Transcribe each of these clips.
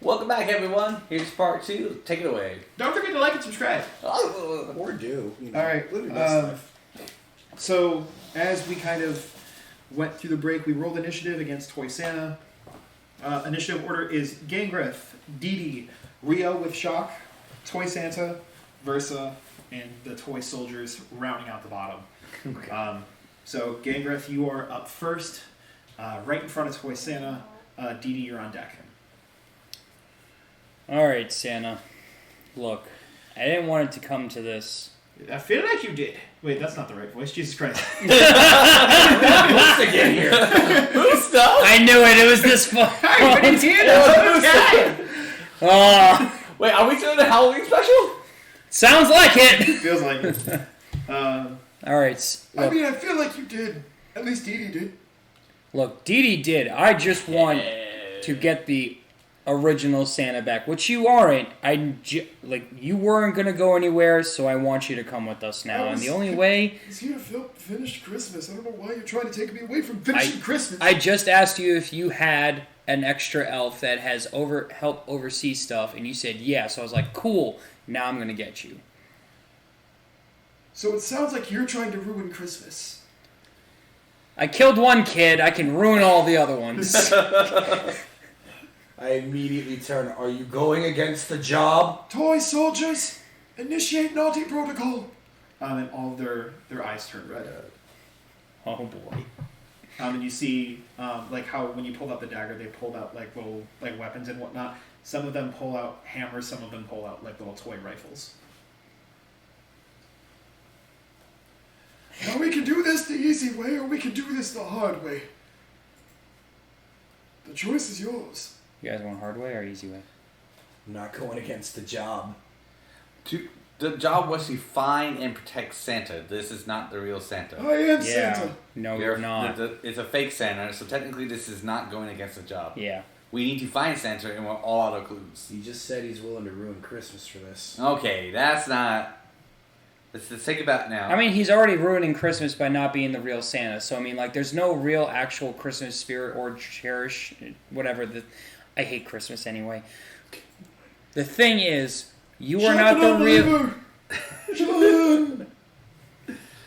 Welcome back, everyone. Here's part 2. Take it away. Don't forget to like and subscribe. Or do. You know, all right. So, as we kind of went through the break, we rolled initiative against Toy Santa. Initiative order is Gangreth, DD, Ryo with Shock, Toy Santa, Versa, and the Toy Soldiers rounding out the bottom. Okay. So, Gangreth, you are up first, right in front of Toy Santa. DD, you're on deck. Alright, Santa. Look, I didn't want it to come to this. I feel like you did. Wait, that's not the right voice. Jesus Christ. Who's again here? Who's stuff? I knew it. It was this fun. I didn't hear that. Wait, are we doing a Halloween special? Sounds like it. Feels like it. Alright. I mean, I feel like you did. At least Dee Dee did. Look, Dee Dee did. I just want to get the original Santa back, which you aren't. You weren't gonna go anywhere, so I want you to come with us now. And the only way He's here to finish Christmas. I don't know why you're trying to take me away from finishing Christmas. I just asked you if you had an extra elf that has helped oversee stuff, and you said yes. So I was like, cool. Now I'm gonna get you. So it sounds like you're trying to ruin Christmas. I killed one kid. I can ruin all the other ones. I immediately turn. Are you going against the job? Toy soldiers, initiate naughty protocol. And all of their eyes turn red. Oh boy. And you see, like how when you pulled out the dagger, they pulled out like little like weapons and whatnot. Some of them pull out hammers. Some of them pull out like little toy rifles. Now we can do this the easy way, or we can do this the hard way. The choice is yours. You guys want hard way or easy way? I'm not going against the job. The job was to find and protect Santa. This is not the real Santa. I am Santa. No, you're not. It's a fake Santa, so technically this is not going against the job. Yeah. We need to find Santa, and we're all out of clues. He just said he's willing to ruin Christmas for this. Okay, that's not... Let's think about now. I mean, he's already ruining Christmas by not being the real Santa. So, I mean, like, there's no real actual Christmas spirit or cherish, whatever. I hate Christmas anyway. The thing is, you are not the real... Sean!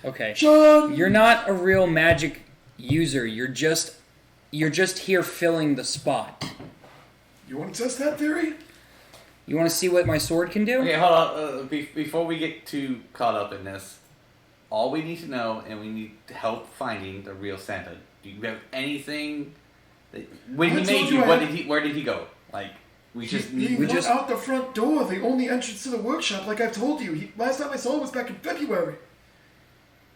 Okay. Sean! You're not a real magic user. You're just here filling the spot. You want to test that theory? You want to see what my sword can do? Okay, hold on. Before we get too caught up in this, all we need to know, and we need help finding the real Santa. Do you have anything? When he made you, where did he go? Like, He went out the front door, the only entrance to the workshop, like I've told you. Last time I saw him was back in February.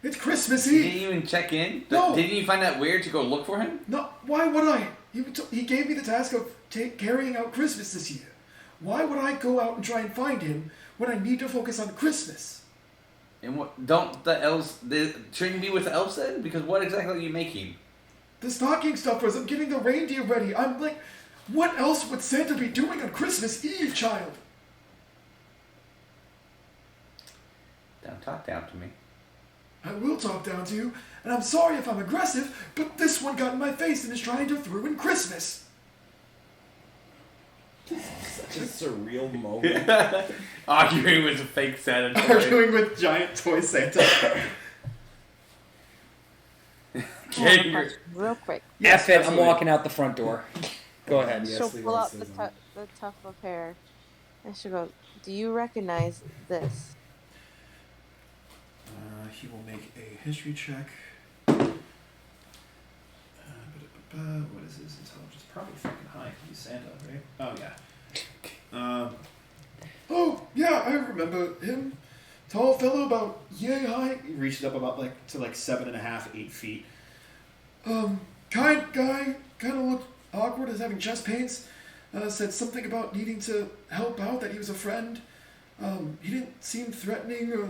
It's Christmas Eve. Didn't you even check in? No. Didn't you find that weird to go look for him? No, why would I? He gave me the task of carrying out Christmas this year. Why would I go out and try and find him when I need to focus on Christmas? And what? Don't the elves? Shouldn't be with the elves then? Because what exactly are you making? The stocking stuffers. I'm getting the reindeer ready. I'm like, what else would Santa be doing on Christmas Eve, child? Don't talk down to me. I will talk down to you, and I'm sorry if I'm aggressive, but this one got in my face and is trying to ruin Christmas. Such a surreal moment. Arguing with a fake Santa. Arguing with giant toy Santa. Real quick. F it, I'm walking out the front door. Go ahead. She'll pull out the tuft of hair, and she'll go, do you recognize this? He will make a history check. What is his intelligence? Probably fucking high. He's Santa, right? Oh, yeah. Oh, yeah, I remember him. Tall fellow, about yay high. He reached up about to 7.5, 8 feet. Kind guy, kind of looked awkward as having chest pains. Said something about needing to help out, that he was a friend. He didn't seem threatening or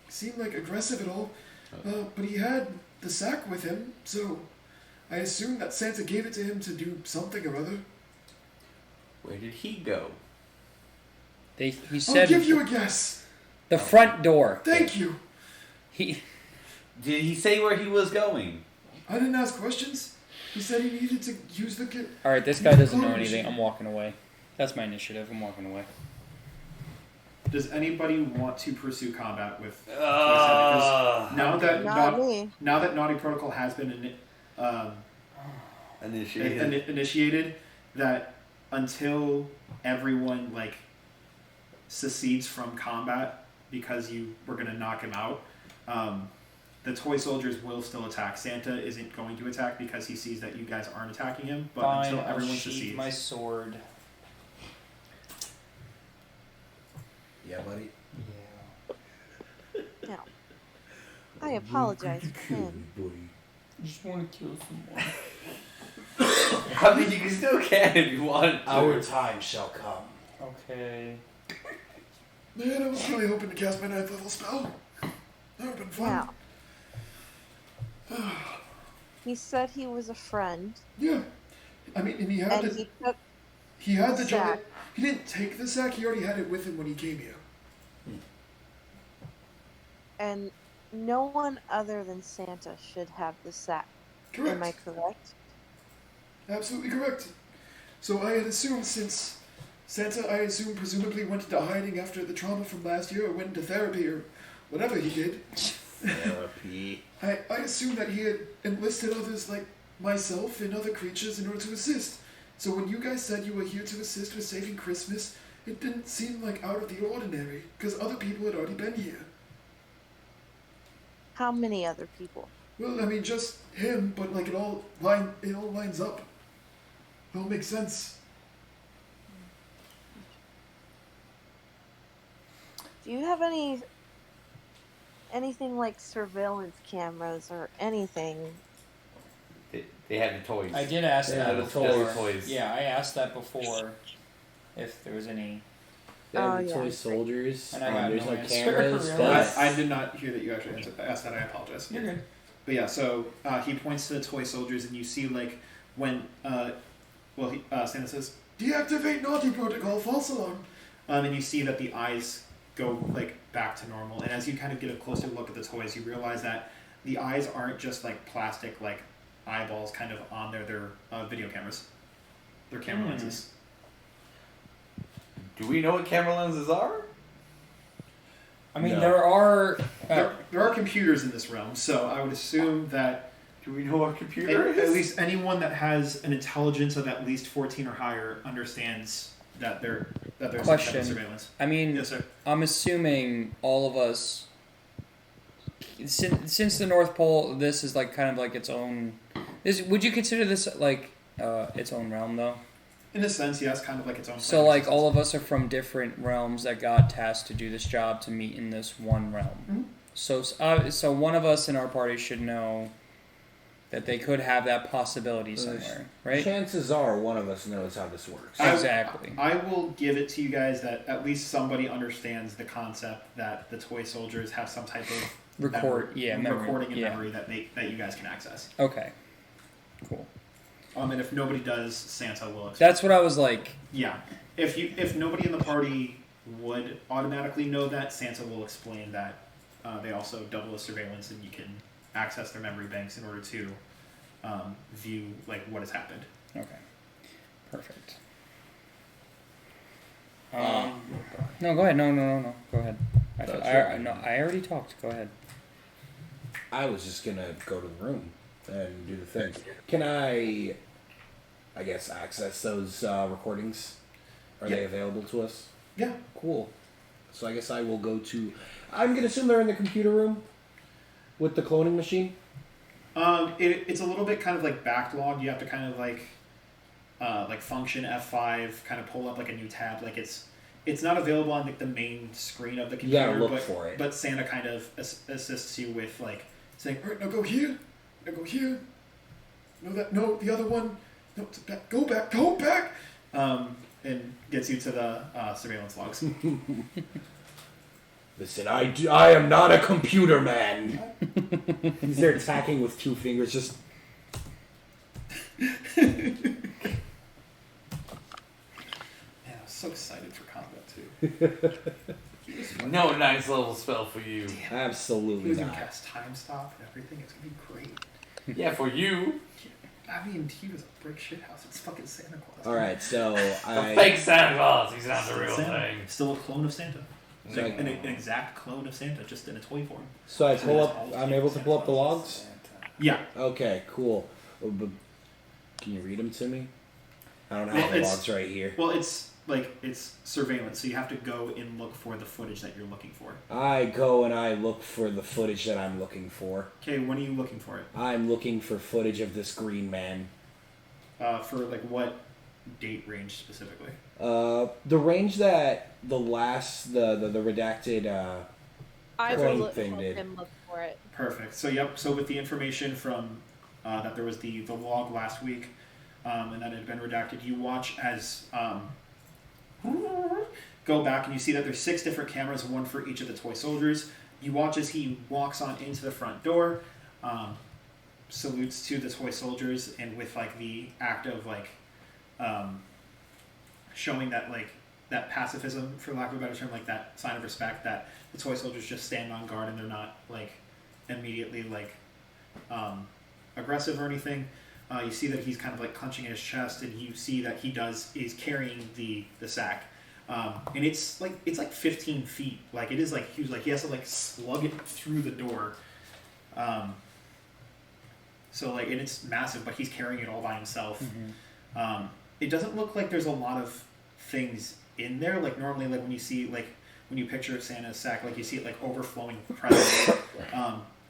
seem aggressive at all. But he had the sack with him, so I assume that Santa gave it to him to do something or other. Where did he go? He said... I'll give you a guess. The front door. Thank you. Did he say where he was going? I didn't ask questions. He said he needed to use the... Alright, this guy doesn't know anything. I'm walking away. That's my initiative. I'm walking away. Does anybody want to pursue combat with because now that now that Naughty Protocol has been initiated, that until everyone like secedes from combat because you were going to knock him out, the toy soldiers will still attack. Santa isn't going to attack because he sees that you guys aren't attacking him, but Fine, until everyone I'll sheath secedes. my sword. Yeah, buddy. No. I apologize for him. I just want to kill someone. I mean, you still can if you want to. Our time shall come. Okay. Man, I was really hoping to cast my 9th level spell. That would have been fun. Now. He said he was a friend. Yeah. I mean, and he had And the he took he had the sack. giant. He didn't take the sack. He already had it with him when he came here. And no one other than Santa should have the sack. Correct. Am I correct? Absolutely correct. So I had assumed since Santa, I assume, presumably went into hiding after the trauma from last year, or went into therapy, or whatever he did. Therapy. I assumed that he had enlisted others like myself and other creatures in order to assist. So when you guys said you were here to assist with saving Christmas, it didn't seem like out of the ordinary, because other people had already been here. How many other people? Well, I mean, just him, but like it all lines up. It all makes sense. Do you have anything like surveillance cameras or anything? They had the toys. I did ask Yeah, that the before. toys. Yeah, I asked that before. If there was any. They have Oh, the yeah. toy soldiers. And I got There's no no answer, cameras, really. but I did not hear that you actually asked that. I apologize. You're good. But yeah, so he points to the toy soldiers, and you see like when Santa says, Deactivate Naughty Protocol, false alarm. and you see that the eyes go like back to normal. And as you kind of get a closer look at the toys, you realize that the eyes aren't just like plastic like eyeballs kind of on they're video cameras. They're camera lenses. Do we know what camera lenses are? I mean, No. there are. There are computers in this realm, so I would assume that Do we know what computer at is? least anyone that has an intelligence of at least 14 or higher understands that there's some type Question. of surveillance. I mean, Yes, sir. I'm assuming all of us. Since the North Pole, this is like kind of like its own. Would you consider this like its own realm though? In a sense, yes, kind of like its own. So like all of us are from different realms that got tasked to do this job to meet in this one realm. Mhm. So one of us in our party should know that they could have that possibility somewhere, right? chances are one of us knows how this works. Exactly. I will give it to you guys that at least somebody understands the concept that the toy soldiers have some type of memory. recording and Yeah. memory that you guys can access. Okay. Cool. And if nobody does, Santa will. That's what I was like. Yeah. If nobody in the party would automatically know that, Santa will explain that they also double as surveillance and you can access their memory banks in order to view like what has happened. Okay. Perfect. No, go ahead. No. Go ahead. I already talked. Go ahead. I was just gonna go to the room and do the thing. Can I guess, access those recordings? Are they available to us? Yeah. Cool. So I guess I will go to... I'm going to assume they're in the computer room with the cloning machine? It's a little bit kind of like backlogged. You have to kind of like function F5, kind of pull up like a new tab. Like it's not available on like the main screen of the computer. You gotta look for it. But Santa kind of assists you with like saying, All right, now go here. Now go here. No, the other one. No, go back. and gets you to the surveillance logs. Listen, I am not a computer man. He's there attacking with 2 fingers, just... Man, I was so excited for combat too. No nice level spell for you. Absolutely He's gonna not. cast time stop and everything. It's gonna be great. Yeah, for you. I mean, he was a brick shithouse. It's fucking Santa Claus. All right, so The fake Santa Claus. He's not the Still real Santa. thing. Still a clone of Santa. So An exact clone of Santa, just in a toy form. So I pull up. I'm able to pull up the logs. Yeah. Okay, cool. But can you read them to me? I don't have Well, the it's- logs right here. Well, it's surveillance, so you have to go and look for the footage that you're looking for. I go and I look for the footage that I'm looking for. Okay, when are you looking for it? I'm looking for footage of this green man. For like what date range specifically? The range that the redacted I will Clone look, thing help did. him look for it. Perfect. So yep. So with the information from that there was the log last week, and that it had been redacted, you watch as go back and you see that there's 6 different cameras, one for each of the toy soldiers. You watch as he walks on into the front door, salutes to the toy soldiers, and with like the act of like showing that like that pacifism, for lack of a better term, like that sign of respect, that the toy soldiers just stand on guard and they're not like immediately like aggressive or anything. You see that he's kind of like clenching in his chest, and you see that is carrying the sack, and it's like 15 feet. Like it is like huge. Like he has to like slug it through the door. So like, and it's massive, but he's carrying it all by himself. Mm-hmm. It doesn't look like there's a lot of things in there. Like normally, like when you see like when you picture Santa's sack, like you see it like overflowing with presents.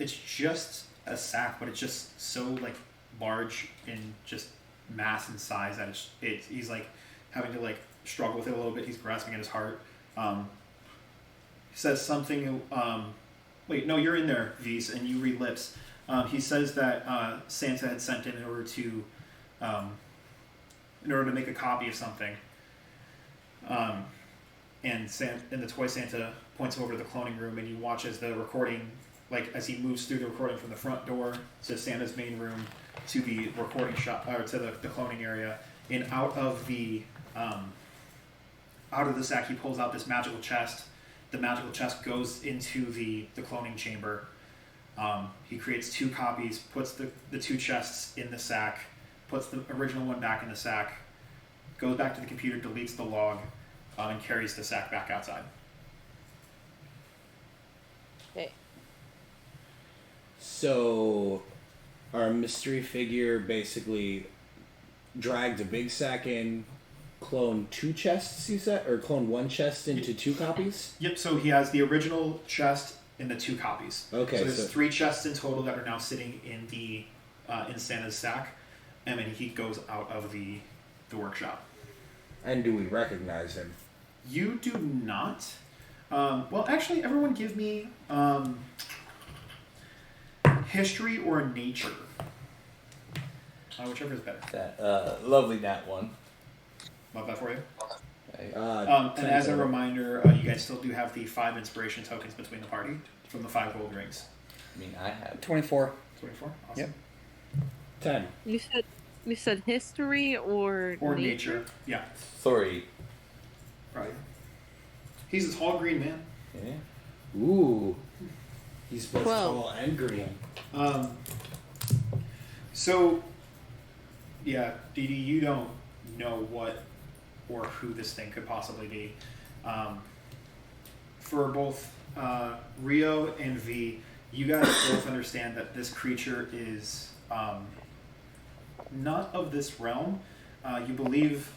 It's just a sack, but it's just so like large in just mass and size that he's like having to like struggle with it a little bit. He's grasping at his heart. He says something. Wait, no, you're in there, Vise, and you read lips. He says that Santa had sent in order to make a copy of something. And the toy Santa points over to the cloning room, and you watch as the recording, like as he moves through the recording from the front door to Santa's main room to the recording shop, or to the cloning area, and out of the sack he pulls out this magical chest. The magical chest goes into the cloning chamber. He creates 2 copies, puts the 2 chests in the sack, puts the original one back in the sack, goes back to the computer, deletes the log, and carries the sack back outside. Okay. So, our mystery figure basically dragged a big sack in, cloned 2 chests, you said? Or cloned 1 chest into 2 copies? Yep, so he has the original chest and the 2 copies. Okay, so there's 3 chests in total that are now sitting in the in Santa's sack, and then he goes out of the workshop. And do we recognize him? You do not. Well, actually, everyone give me history or nature. Whichever is better. That lovely nat one. Love that for you. Okay. And as a reminder, you guys still do have the 5 inspiration tokens between the party from the 5 gold rings. I mean, I have. 24. 24? Awesome. Yep. 10. You said history or nature. Yeah. Sorry. Right. He's a tall green man. Yeah. Ooh. He's both 12. tall and green. So, yeah, DD, you don't know what or who this thing could possibly be. For both Ryo and V, you guys both understand that this creature is not of this realm. You believe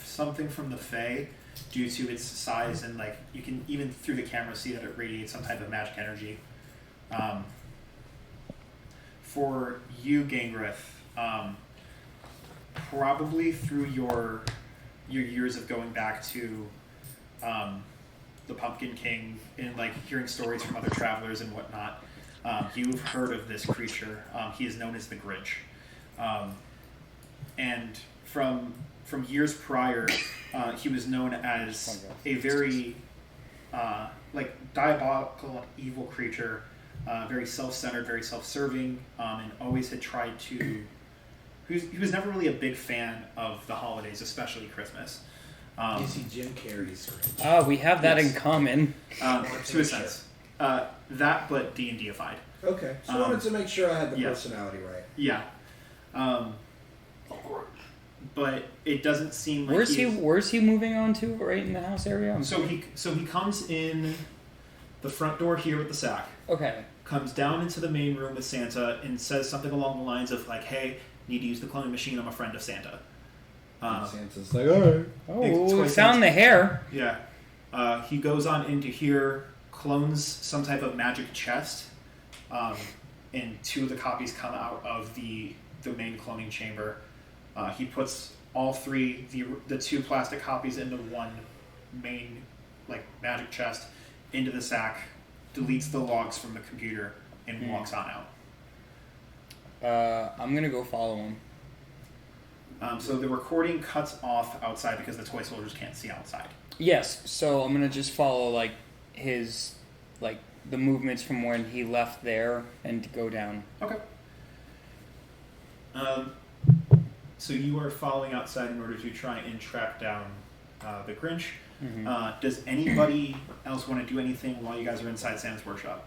something from the Fae due to its size, and like you can even through the camera see that it radiates some type of magic energy. For you, Gangreth, probably through your years of going back to the Pumpkin King and like hearing stories from other travelers and whatnot, you've heard of this creature. He is known as the Grinch, and from years prior, he was known as a very like diabolical and evil creature, very self-centered, very self-serving, and always had tried to. He was never really a big fan of the holidays, especially Christmas. Is he Jim Carrey's Grinch? We have that Yes. in common. To a sense. that, but D&Dified. Okay. So I wanted to make sure I had the yeah. personality right. Yeah. But it doesn't seem like Where's he moving on to? Right in the house area. So he comes in the front door here with the sack. Okay. Comes down into the main room with Santa and says something along the lines of like, "Hey, need to use the cloning machine. I'm a friend of Santa." Santa's like, all right. Oh, we found the hair. Yeah. He goes on into here, clones some type of magic chest, and 2 of the copies come out of the main cloning chamber. He puts all 3, the 2 plastic copies into one main magic chest, into the sack, deletes the logs from the computer, and walks on out. I'm gonna go follow him. So the recording cuts off outside because the toy soldiers can't see outside. Yes, so I'm gonna just follow his the movements from when he left there and go down. Okay. So you are following outside in order to try and track down the Grinch. Mm-hmm. Does anybody else want to do anything while you guys are inside Santa's workshop?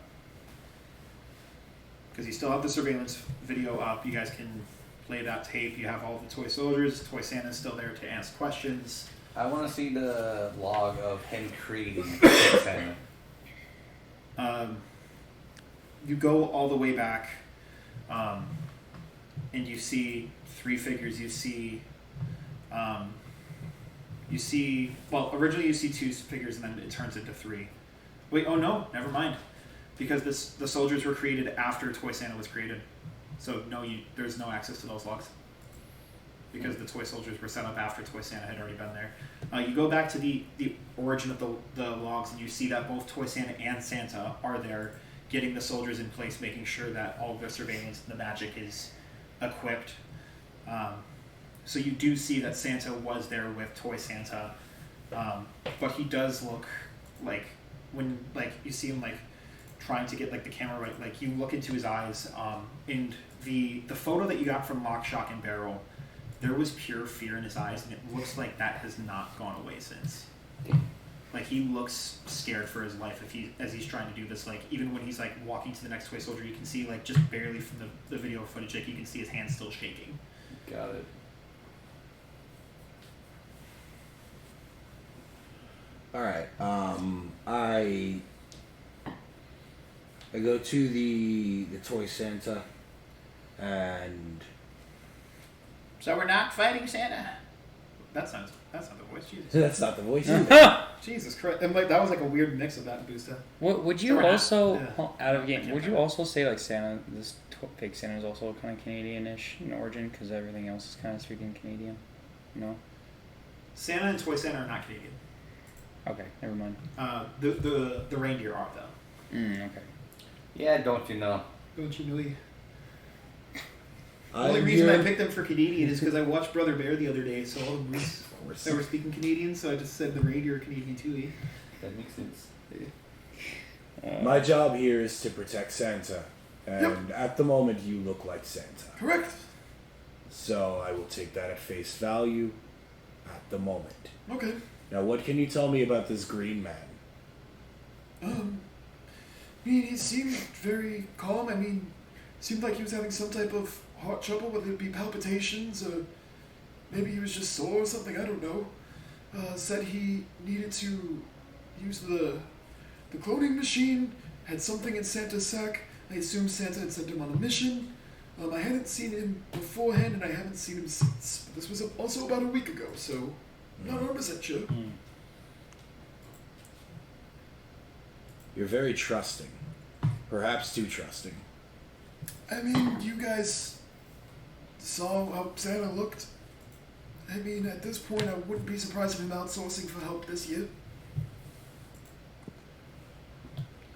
Because you still have the surveillance video up. You guys can play that tape. You have all the toy soldiers. Toy Santa's still there to ask questions. I want to see the log of him creating Santa. You go all the way back, and you see 3 figures. Originally you see 2 figures, and then it turns into 3. Wait, oh no, never mind. Because the soldiers were created after Toy Santa was created. So no, there's no access to those logs. Because the toy soldiers were set up after Toy Santa had already been there. You go back to the origin of the logs, and you see that both Toy Santa and Santa are there, getting the soldiers in place, making sure that all of the surveillance and the magic is equipped. So you do see that Santa was there with Toy Santa, but he does look when you see him trying to get the camera right. You look into his eyes, and the photo that you got from Lock, Shock, and Barrel, there was pure fear in his eyes, and it looks like that has not gone away since. He looks scared for his life as he's trying to do this. Even when he's walking to the next toy soldier, you can see just barely from the video footage, you can see his hands still shaking. Got it. All right. I go to the toy Santa, and So we're not fighting Santa. That's not the voice. Jesus. that's not the voice either. Jesus Christ! And that was a weird mix of that and Boosta. What would you also out of game? Would you also say Santa? This fake Santa is also kind of Canadian-ish in origin because everything else is kind of speaking Canadian. No. Santa and Toy Santa are not Canadian. Okay, never mind. The reindeer are though. Okay. Yeah, don't you know? Don't you know? The only reason I picked them for Canadian is because I watched Brother Bear the other day, so all the movies they were speaking Canadian, so I just said the reindeer are Canadian too. That makes sense. My job here is to protect Santa, and at the moment you look like Santa. Correct. So I will take that at face value at the moment. Okay. Now, what can you tell me about this green man? He seemed very calm. Seemed like he was having some type of heart trouble, whether it be palpitations or maybe he was just sore or something, I don't know. Said he needed to use the cloning machine, had something in Santa's sack. I assume Santa had sent him on a mission. I hadn't seen him beforehand, and I haven't seen him since. This was also about a week ago, so not 100% sure. You're very trusting. Perhaps too trusting. You guys saw how Santa looked. At this point, I wouldn't be surprised if him outsourcing for help this year.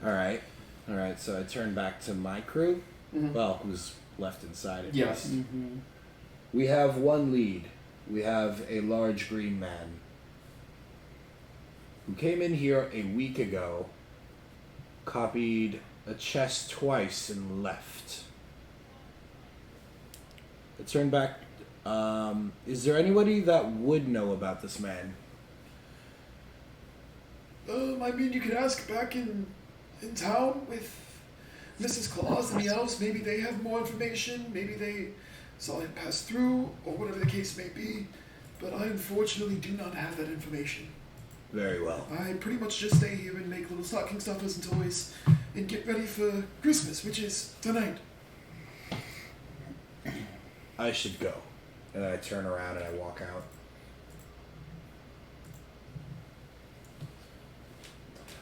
Alright, so I turn back to my crew. Mm-hmm. Well, who's left inside it. Yes. Mm-hmm. We have one lead. We have a large green man who came in here a week ago, copied a chest twice, and left. I turn back. Is there anybody that would know about this man? You could ask back in in town with Mrs. Claus and the elves. Maybe they have more information. Maybe they saw him pass through, or whatever the case may be. But I unfortunately do not have that information. Very well. I pretty much just stay here and make little stocking stuffers and toys and get ready for Christmas, which is tonight. I should go. And then I turn around and I walk out.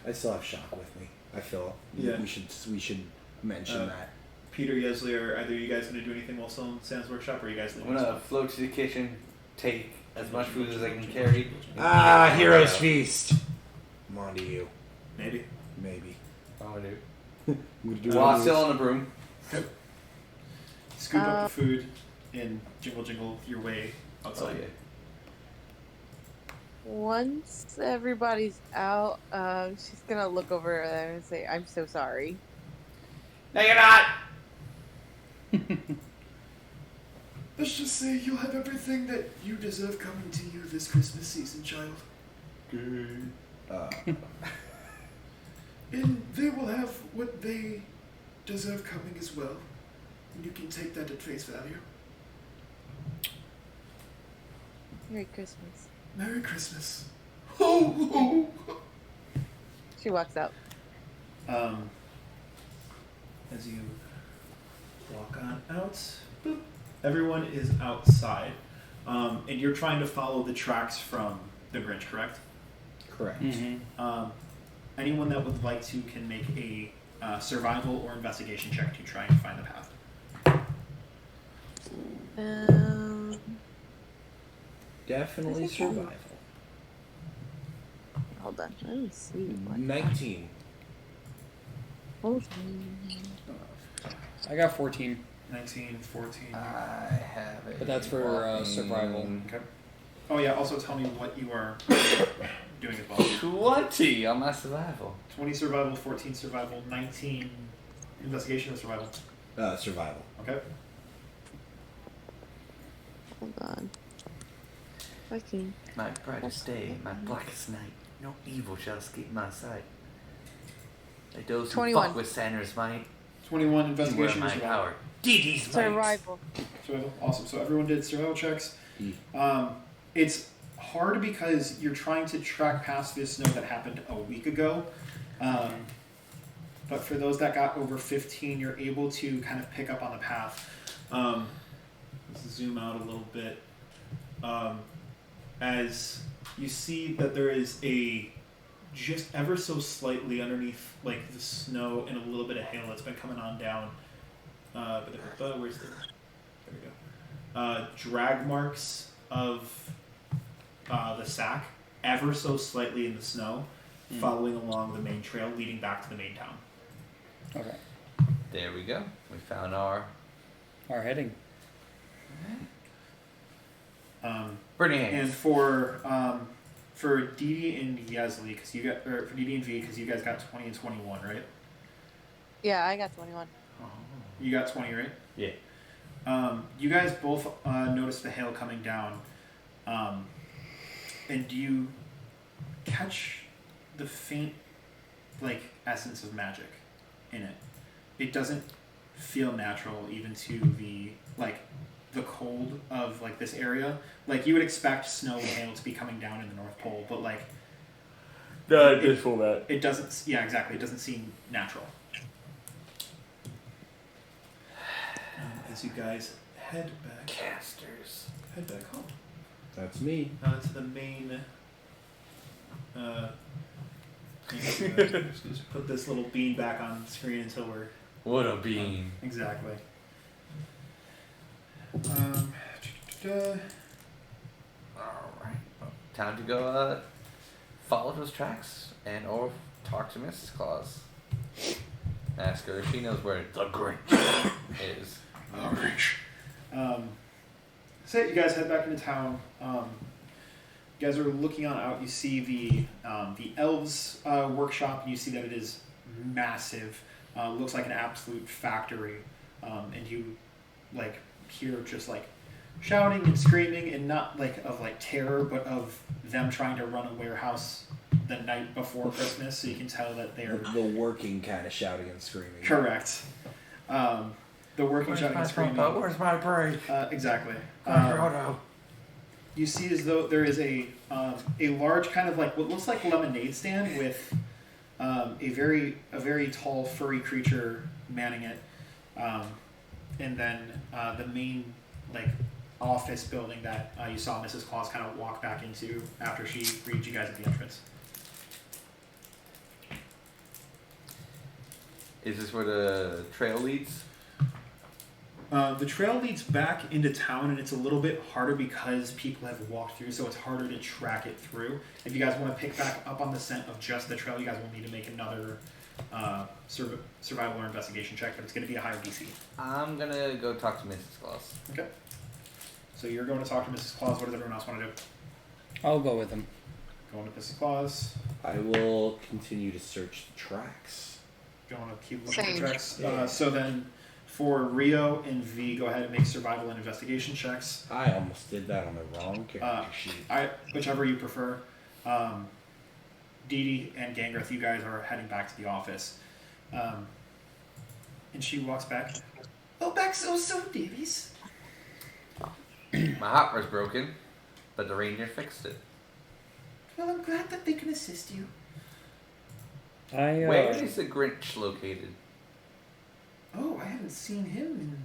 I still have Shock with me. I feel Yeah. we should mention that. Peter, Yeslie, are either you guys going to do anything while still in Sam's workshop, or are you guys I'm leaving? gonna float to the kitchen, take as much food as I can carry. Hero's Feast. I'm on to you. Maybe. Maybe. I'm gonna do. I'm gonna do While I'm still on the broom. Scoop up the food and jingle your way Oh outside. yeah. Once everybody's out, she's gonna look over there and say, "I'm so sorry." No, you're not. Let's just say you'll have everything that you deserve coming to you this Christmas season, child. And they will have what they deserve coming as well. And you can take that at face value. Merry Christmas. Merry Christmas. Ho, ho. She walks out. As you walk on out, boop, everyone is outside, and you're trying to follow the tracks from the Grinch, correct? Correct. Anyone that would like to can make a survival or investigation check to try and find the path. Definitely I think survival. Hold on. Let me see. What 19. Hold I got 14, 19, 14. I have it. but that's for survival. Okay. Oh yeah. Also, tell me what you are doing as well. 20 on my survival. 20 survival, 14 survival, 19 investigation or survival. Survival. Okay. on. Fucking. My brightest day, my blackest night. No evil shall escape my sight. Like those who 21. fuck with Sandra's might, 21 beware investigation or my survival. power. DD's might. Survival. Survival. Awesome. So everyone did survival checks. Yeah. It's hard because you're trying to track past this snow that happened a week ago. But for those that got over 15, you're able to kind of pick up on the path. Let's zoom out a little bit. As you see that there is a just ever so slightly underneath like the snow and a little bit of hail that's been coming on down. Where's the? There we go. Drag marks of the sack ever so slightly in the snow, following along the main trail leading back to the main town. Okay. There we go. We found our Our heading. burning And hands. for DD and Yeslie, because you got for DD and V, because you guys got 20 and 21, right? Yeah, I got 21. You got 20, right? Yeah. You guys both noticed the hail coming down, and do you catch the faint, like, essence of magic in it? It doesn't feel natural even to the cold of like this area. Like you would expect snow and hail to be coming down in the North Pole, but like it doesn't. Yeah, exactly. It doesn't seem natural. As you guys head back home. That's me. To the main. Just put this little bean back on the screen until we're What a bean. exactly. Alright. Time to go follow those tracks and or talk to Mrs. Claus. Ask her if she knows where the Grinch is. So you guys head back into town. You guys are looking on out. You see the elves' workshop. And you see that it is massive. Looks like an absolute factory. And you like hear just like shouting and screaming, and not like of like terror, but of them trying to run a warehouse the night before Christmas, so you can tell that they're The working kind of shouting and screaming. correct. The working shouting and screaming. Where's my break? Exactly. Frodo. You see as though there is a large kind of like what looks like lemonade stand with a very tall furry creature manning it, and then the main like office building that you saw Mrs. Claus kind of walk back into after she greeted you guys at the entrance. Is this where the trail leads? The trail leads back into town, and it's a little bit harder because people have walked through, so it's harder to track it through. If you guys want to pick back up on the scent of just the trail, you guys will need to make another survival or investigation check, but it's going to be a higher DC. I'm gonna go talk to Mrs. Claus. Okay. So you're going to talk to Mrs. Claus. What does everyone else want to do? I'll go with him. Going to Mrs. Claus. I will continue to search the tracks. Going to keep looking at Same. tracks. Yeah. So then, for Rio and V, go ahead and make survival and investigation checks. I almost did that on the wrong character sheet. Whichever you prefer. DD and Gangreth, you guys are heading back to the office. And she walks back. Oh, back so soon, babies. My hopper's broken, but the reindeer fixed it. Well, I'm glad that they can assist you. Where is the Grinch located? Oh, I haven't seen him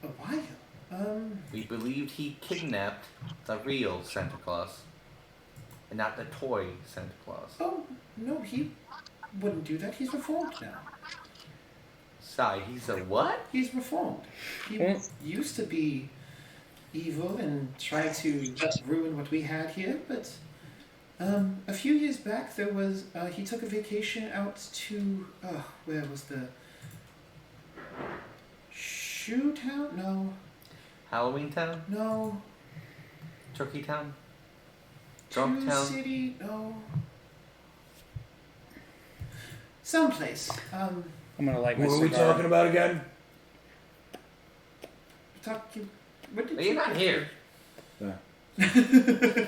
in a while. We believed he kidnapped the real Santa Claus, and not the toy Santa Claus. Oh, no, he wouldn't do that. He's reformed now. Sigh, he's a what? He's reformed. He used to be evil and try to ruin what we had here, but a few years back there was he took a vacation out to where was the Shoe Town? No, Halloween Town? no. Turkey Town? True Drunk Town? City? No. Someplace. I'm gonna light my What are we cigar. talking about again? Talking. What did Well, you? you're not here. Please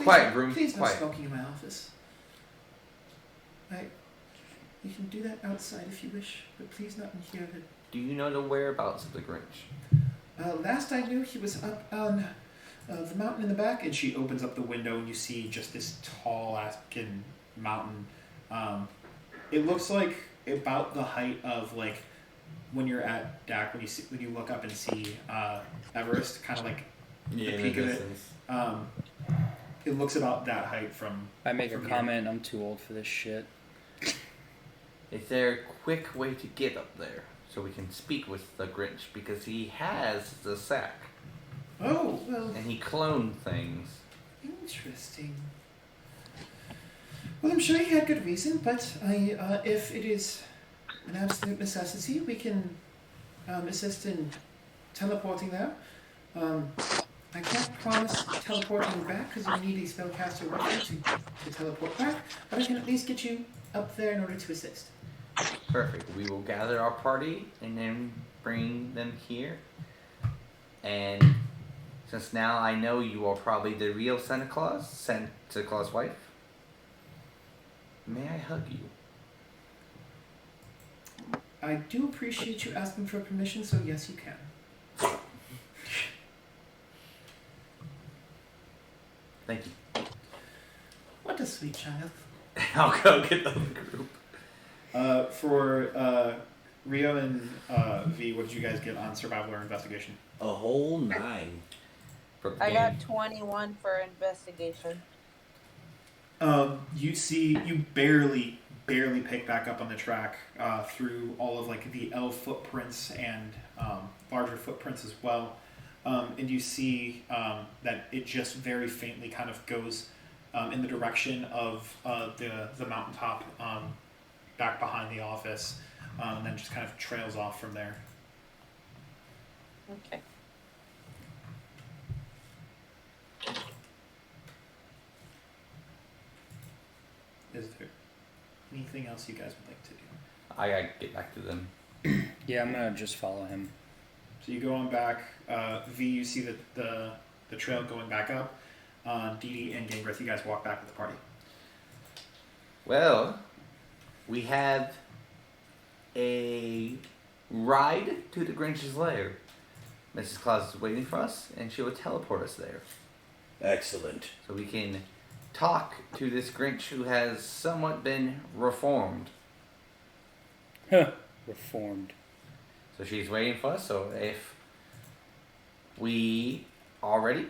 Quiet, no- room. Please no Quiet. smoking in my office. You can do that outside if you wish, but please not in here. Do you know the whereabouts of the Grinch? Last I knew, he was up on the mountain in the back, and she opens up the window, and you see just this tall African mountain. It looks like about the height of like when you're at DAC when you look up and see Everest, kind of like the peak of it. It looks about that height from. I make a from here. comment. I'm too old for this shit. Is there a quick way to get up there so we can speak with the Grinch? Because he has the sack Oh well. and he cloned things. Interesting. Well, I'm sure he had good reason, but if it is an absolute necessity, we can assist in teleporting there. I can't promise teleporting back because you need a spellcaster with you to teleport back, but I can at least get you up there in order to assist. Perfect. We will gather our party and then bring them here. And since now I know you are probably the real Santa Claus, Santa Claus' wife, may I hug you? I do appreciate you asking for permission, so yes, you can. Thank you. What a sweet child. I'll go get the group. For Rio and V, what did you guys get on survival or investigation? A whole 9. I got 21 for investigation. You barely pick back up on the track through all of like the elf footprints and larger footprints as well, and you see that it just very faintly kind of goes in the direction of the mountaintop back behind the office, and then just kind of trails off from there. Okay. Is there anything else you guys would like to do? I gotta get back to them. Yeah, I'm gonna just follow him. So you go on back. V, you see the trail going back up. DD and Gangreth, you guys walk back with the party. Well, we have a ride to the Grinch's lair. Mrs. Claus is waiting for us, and she will teleport us there. Excellent. So we can talk to this Grinch who has somewhat been reformed. Huh. Reformed. So she's waiting for us, so if we are ready,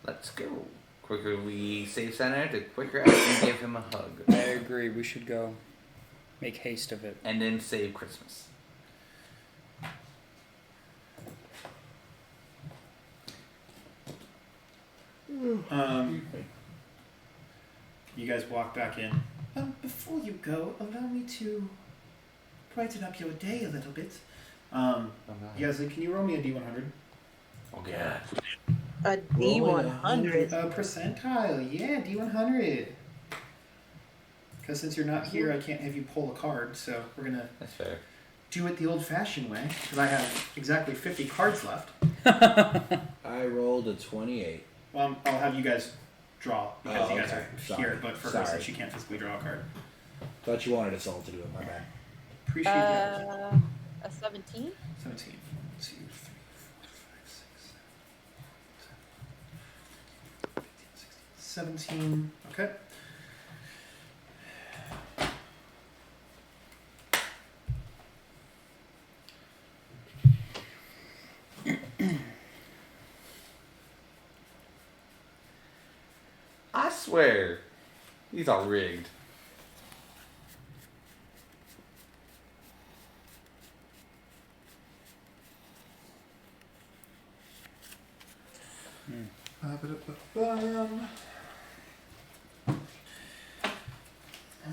let's go. Quicker we save Santa, the quicker I can give him a hug. I agree. We should go. Make haste of it. And then save Christmas. You guys walk back in. Before you go, allow me to brighten up your day a little bit. Yeslie, can you roll me a D100? Oh, yeah. A D100. A percentile, yeah, D100. Because since you're not here, I can't have you pull a card, so we're going to That's fair. do it the old-fashioned way, because I have exactly 50 cards left. I rolled a 28. Well, I'll have you guys draw, because you guys okay. are Sorry. here, but for her, Sorry. since she can't physically draw a card. Thought you wanted us all to do it, my bad. Appreciate that. A 17? 17. 1, 2, 3, 4, 5, 6, 7, 15, 16, 17. Okay. I swear, these are rigged.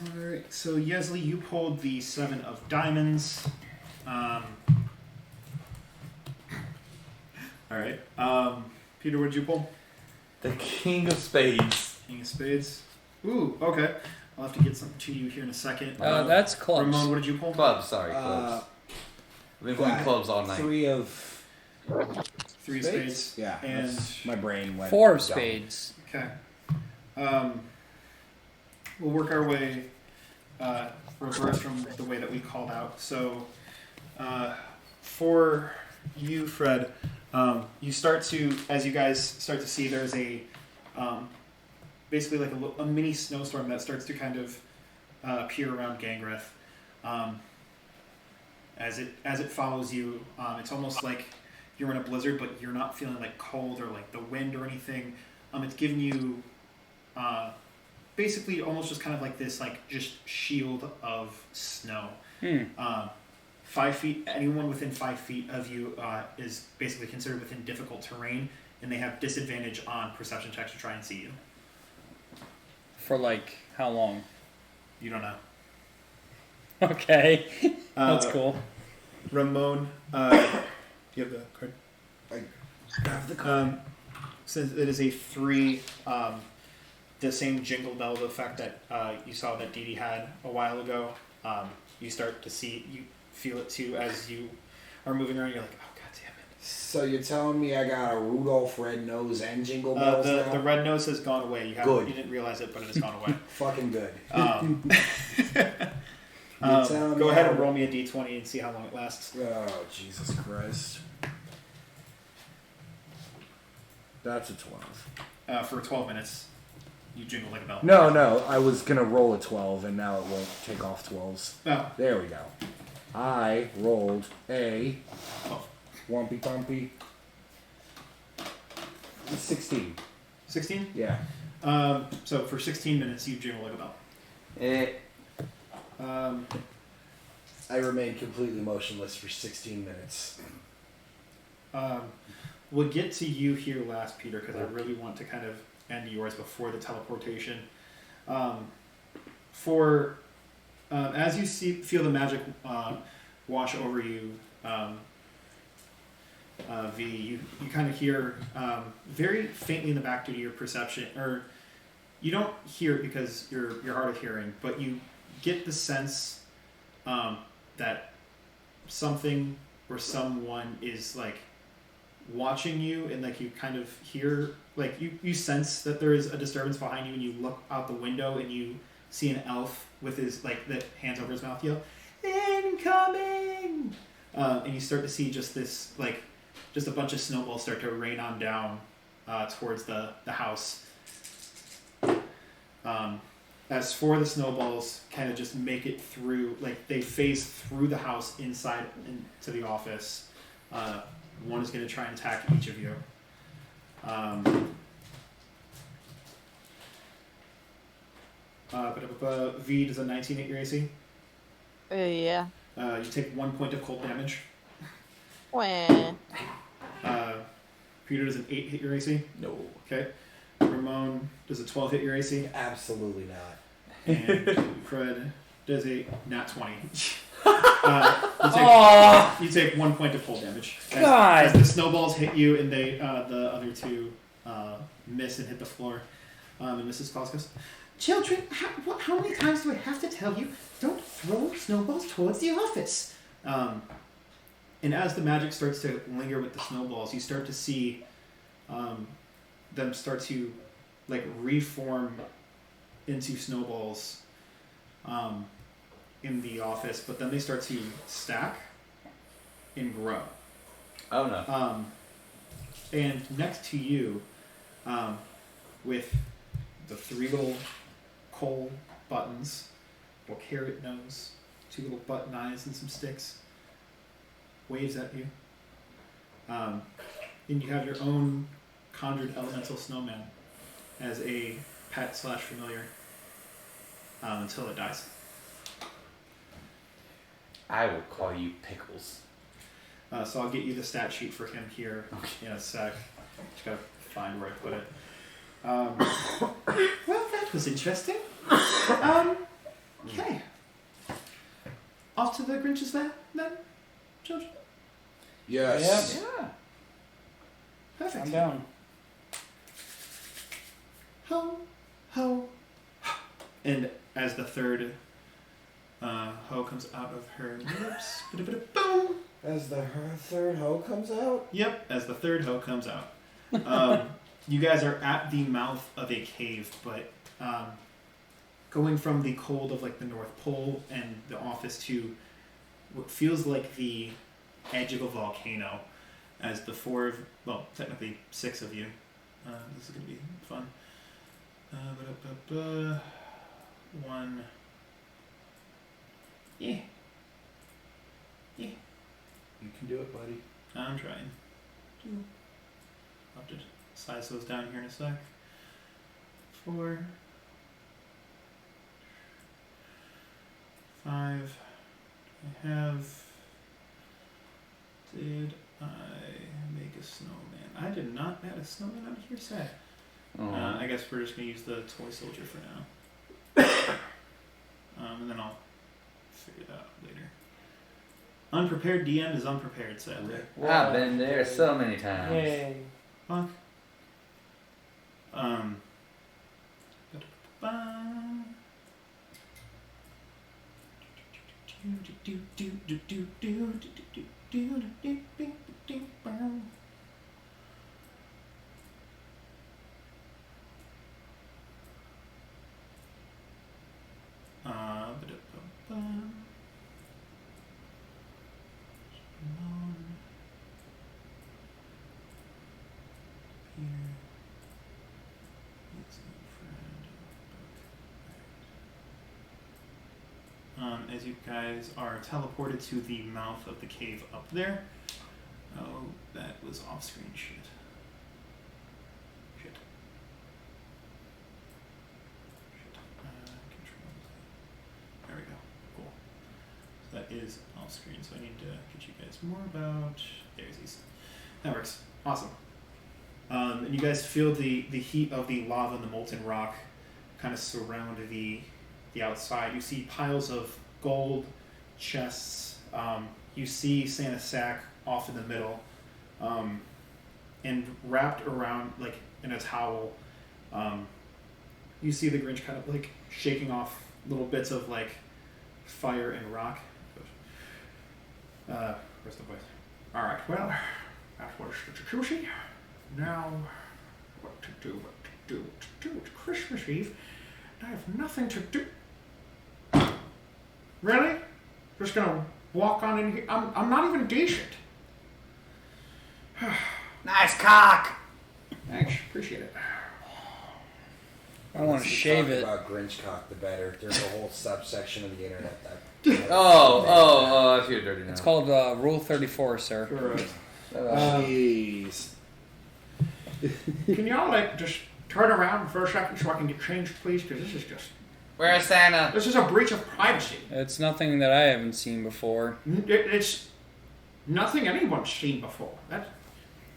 Alright, so Yeslie, you pulled the 7 of diamonds. Alright. Peter, what did you pull? The King of Spades. King of Spades. Ooh, okay. I'll have to get something to you here in a second. That's clubs. Ramon, what did you pull? Clubs, sorry, clubs. We've been playing clubs all night. 3 of 3 of spades. Yeah, And my brain went 4 of dumb. spades. okay. We'll work our way reverse from the way that we called out. So for you, Fred, you start to, as you guys start to see, there's a basically like a mini snowstorm that starts to kind of appear around Gangreth. As it follows you, it's almost like you're in a blizzard, but you're not feeling like cold or like the wind or anything. It's giving you basically almost just kind of like this like just shield of snow. 5 feet, anyone within 5 feet of you is basically considered within difficult terrain, and they have disadvantage on perception checks to try and see you. For like how long? You don't know. Okay. That's cool. Ramon, you have the card? I have the card. Since it is a 3, the same jingle bell effect that you saw that DD had a while ago, you start to see, you feel it too as you are moving around. You're like, oh god damn it. So you're telling me I got a Rudolph red nose and jingle bells now? The red nose has gone away. You Good. didn't realize it, but it has gone away. Fucking good. Go ahead and roll me a d20 and see how long it lasts. Oh, Jesus Christ. That's a 12. For 12 minutes, you jingle like a bell. No, I was going to roll a 12, and now it won't take off 12s. Oh. There we go. I rolled a Oh. Wumpy Pumpy 16. 16? Yeah. So for 16 minutes, you jingle like a bell. I remained completely motionless for 16 minutes. We'll get to you here last, Peter, because I really want to kind of end yours before the teleportation. As you feel the magic wash over you, V, you kind of hear very faintly in the back due to your perception, or you don't hear it because you're hard of hearing, but you get the sense that something or someone is like watching you, and like you kind of hear, like you sense that there is a disturbance behind you, and you look out the window and you see an elf with his like the hands over his mouth yell, "Incoming!" And you start to see just this like just a bunch of snowballs start to rain on down towards the house. As for the snowballs, kind of just make it through, like they phase through the house inside into the office. One is going to try and attack each of you. V does a 19 hit your AC. Yeah. You take 1 point of cold damage. Wah. Peter does an 8 hit your AC. No. Okay. Ramon does a 12 hit your AC. Absolutely not. And Fred does a nat 20. You take 1 point of cold damage. As the snowballs hit you and they the other two miss and hit the floor. And Mrs. Claus goes, "Children, how many times do I have to tell you, don't throw snowballs towards the office?" And as the magic starts to linger with the snowballs, you start to see them start to like reform into snowballs in the office, but then they start to stack and grow. Oh no. And next to you, with the 3 little coal buttons, little carrot nose, 2 little button eyes and some sticks, waves at you. And you have your own conjured elemental snowman as a pet / familiar until it dies. I will call you Pickles. So I'll get you the stat sheet for him here in a sec. Just gotta find where I put it. Well, that was interesting. Okay. Off to the Grinch's then, children? Yes. Yeah. Perfect. I'm down. Ho, ho, ho. And as the third ho comes out of her lips, boom. As the third hoe comes out? Yep, as the third hoe comes out. You guys are at the mouth of a cave, but going from the cold of like the North Pole and the office to what feels like the edge of a volcano, as the technically 6 of you. This is going to be fun. 1. Yeah. Yeah. You can do it, buddy. I'm trying. I'll have to size those down here in a sec. 4. 5. Did I make a snowman? I did not add a snowman out here, sad. I guess we're just going to use the toy soldier for now. And then I'll figure that out later. Unprepared DM is unprepared, sadly. I've been there so many times. Yay. Fuck. As you guys are teleported to the mouth of the cave up there. Oh, that was off-screen shit. Control. There we go. Cool. So that is off-screen, so I need to get you guys more about... There's these. That works. Awesome. And you guys feel the heat of the lava and the molten rock kind of surround the outside. You see piles of gold chests. You see Santa's sack off in the middle, and wrapped around like in a towel. You see the Grinch kind of like shaking off little bits of like fire and rock. Where's the voice? All right. Well, That was the jacuzzi. Now, what to do? It's Christmas Eve. I have nothing to do. Really? Just gonna walk on in here? I'm not even decent. Nice cock. Thanks, appreciate it. I want to shave it. About Grinch cock, the better. There's a whole subsection of the internet that. Oh, I feel dirty now. It's called Rule 34, sir. Correct. Jeez. Can y'all like just turn around for a second so I can get changed, please? Because this is just. Where's Santa? This is a breach of privacy. It's nothing that I haven't seen before. It's nothing anyone's seen before.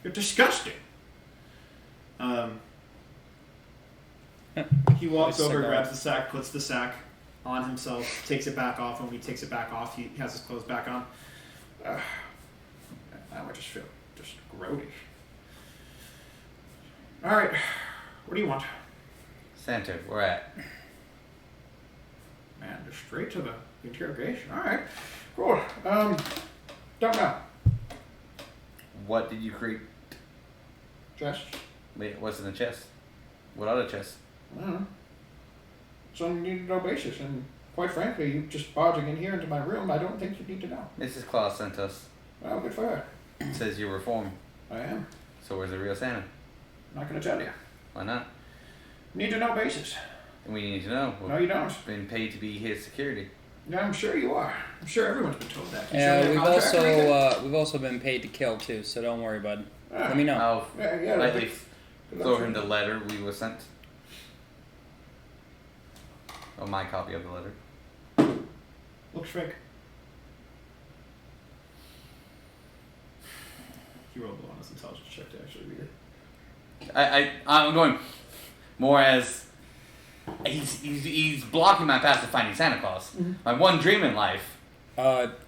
You're disgusting. He walks over, grabs the sack, puts the sack on himself, takes it back off, and when he takes it back off, he has his clothes back on. Now I just feel just grody. Alright, what do you want? Santa, where at? Man, just straight to the interrogation. Alright, cool. Don't know. What did you create? Just, Wait, what's in the chest? What other chest? I don't know. Some need to know basis, and quite frankly, you just barging in here into my room, I don't think you need to know. Mrs. Claus sent us. Well, good for her. It says you're reformed. I am. So where's the real Santa? Not gonna tell you. Why not? Need to know basis. And we need to know. No, you don't. Been paid to be his security. Yeah, I'm sure you are. I'm sure everyone's been told that. You Yeah, signed a contract or anything? we've also been paid to kill too, so don't worry, bud. Ah, Let me know. I'll Yeah, lightly good luck throw to him you. the letter we were sent. Oh, my copy of the letter. Looks fake. You rolled the one as intelligence check to actually read it. I'm going more as he's blocking my path to finding Santa Claus. Mhm. My one dream in life.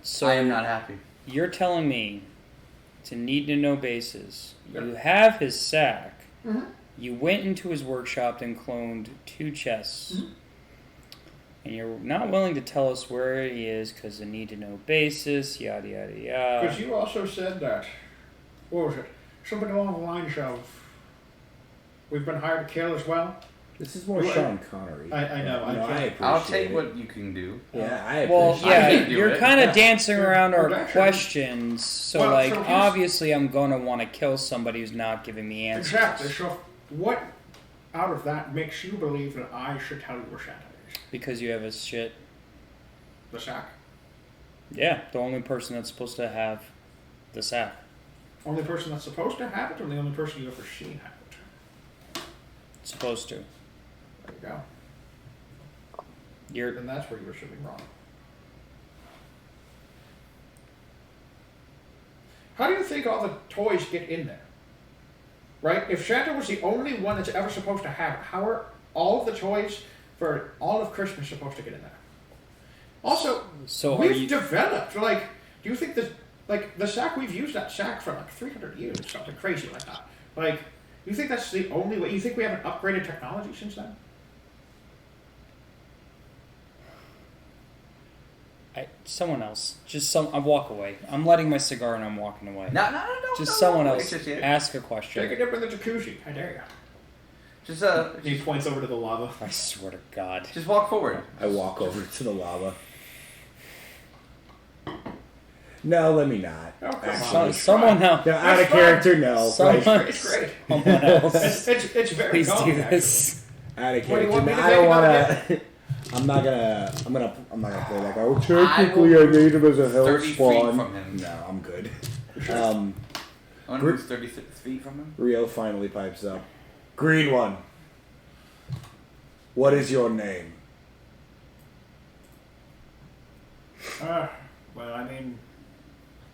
So I am not happy. you're telling me to need to know basis. Yep. You have his sack. Mm-hmm. You went into his workshop and cloned 2 chests. Mhm. And you're not willing to tell us where he is because of need to know basis, yada yada yada. Because you also said that. What was it? Something along the lines of, we've been hired to kill as well. This is more Well, Sean Connery. I know, I appreciate I'll take it. what you can do. Yeah, I Well, appreciate yeah, I can't do you're it. kind of Yeah. dancing around our Production. questions. So, Well, like, so here's- obviously, I'm going to want to kill somebody who's not giving me answers. Exactly. So, what out of that makes you believe that I should tell you where Santa is? Because you have his shit. The sack. Yeah, the only person that's supposed to have the sack. Only person that's supposed to have it, or the only person you've ever seen have it? Supposed to. There you go. You're Then that's where you were shooting wrong. How do you think all the toys get in there? Right? If Santa was the only one that's ever supposed to have it, how are all of the toys for all of Christmas supposed to get in there? Also, so are we've you? developed, like, do you think that, like, the sack, we've used that sack for like 300 years, something crazy like that. Like, you think that's the only way? You think we haven't upgraded technology since then? Someone else. I walk away. I'm lighting my cigar and I'm walking away. No. Just no, someone no, else. it's just- Ask a Take a question. dip in the jacuzzi. I dare you. Just He points over to the lava. I swear to God. just walk forward. I walk over to the lava. No, let me not. Oh, come on. Someone else. No, out of That's fine. character, no. Someone, It's great. someone else. It's very Please calm, do actually. this. Out of What, do you character. want me to I take don't another want to. I'm not gonna play that guy. Oh, technically, I made him as a hell 30 feet spawn. from him. No, I'm good. I wonder who's 36 feet from him. Rio finally pipes up. Green one. What is your name? Well, I mean,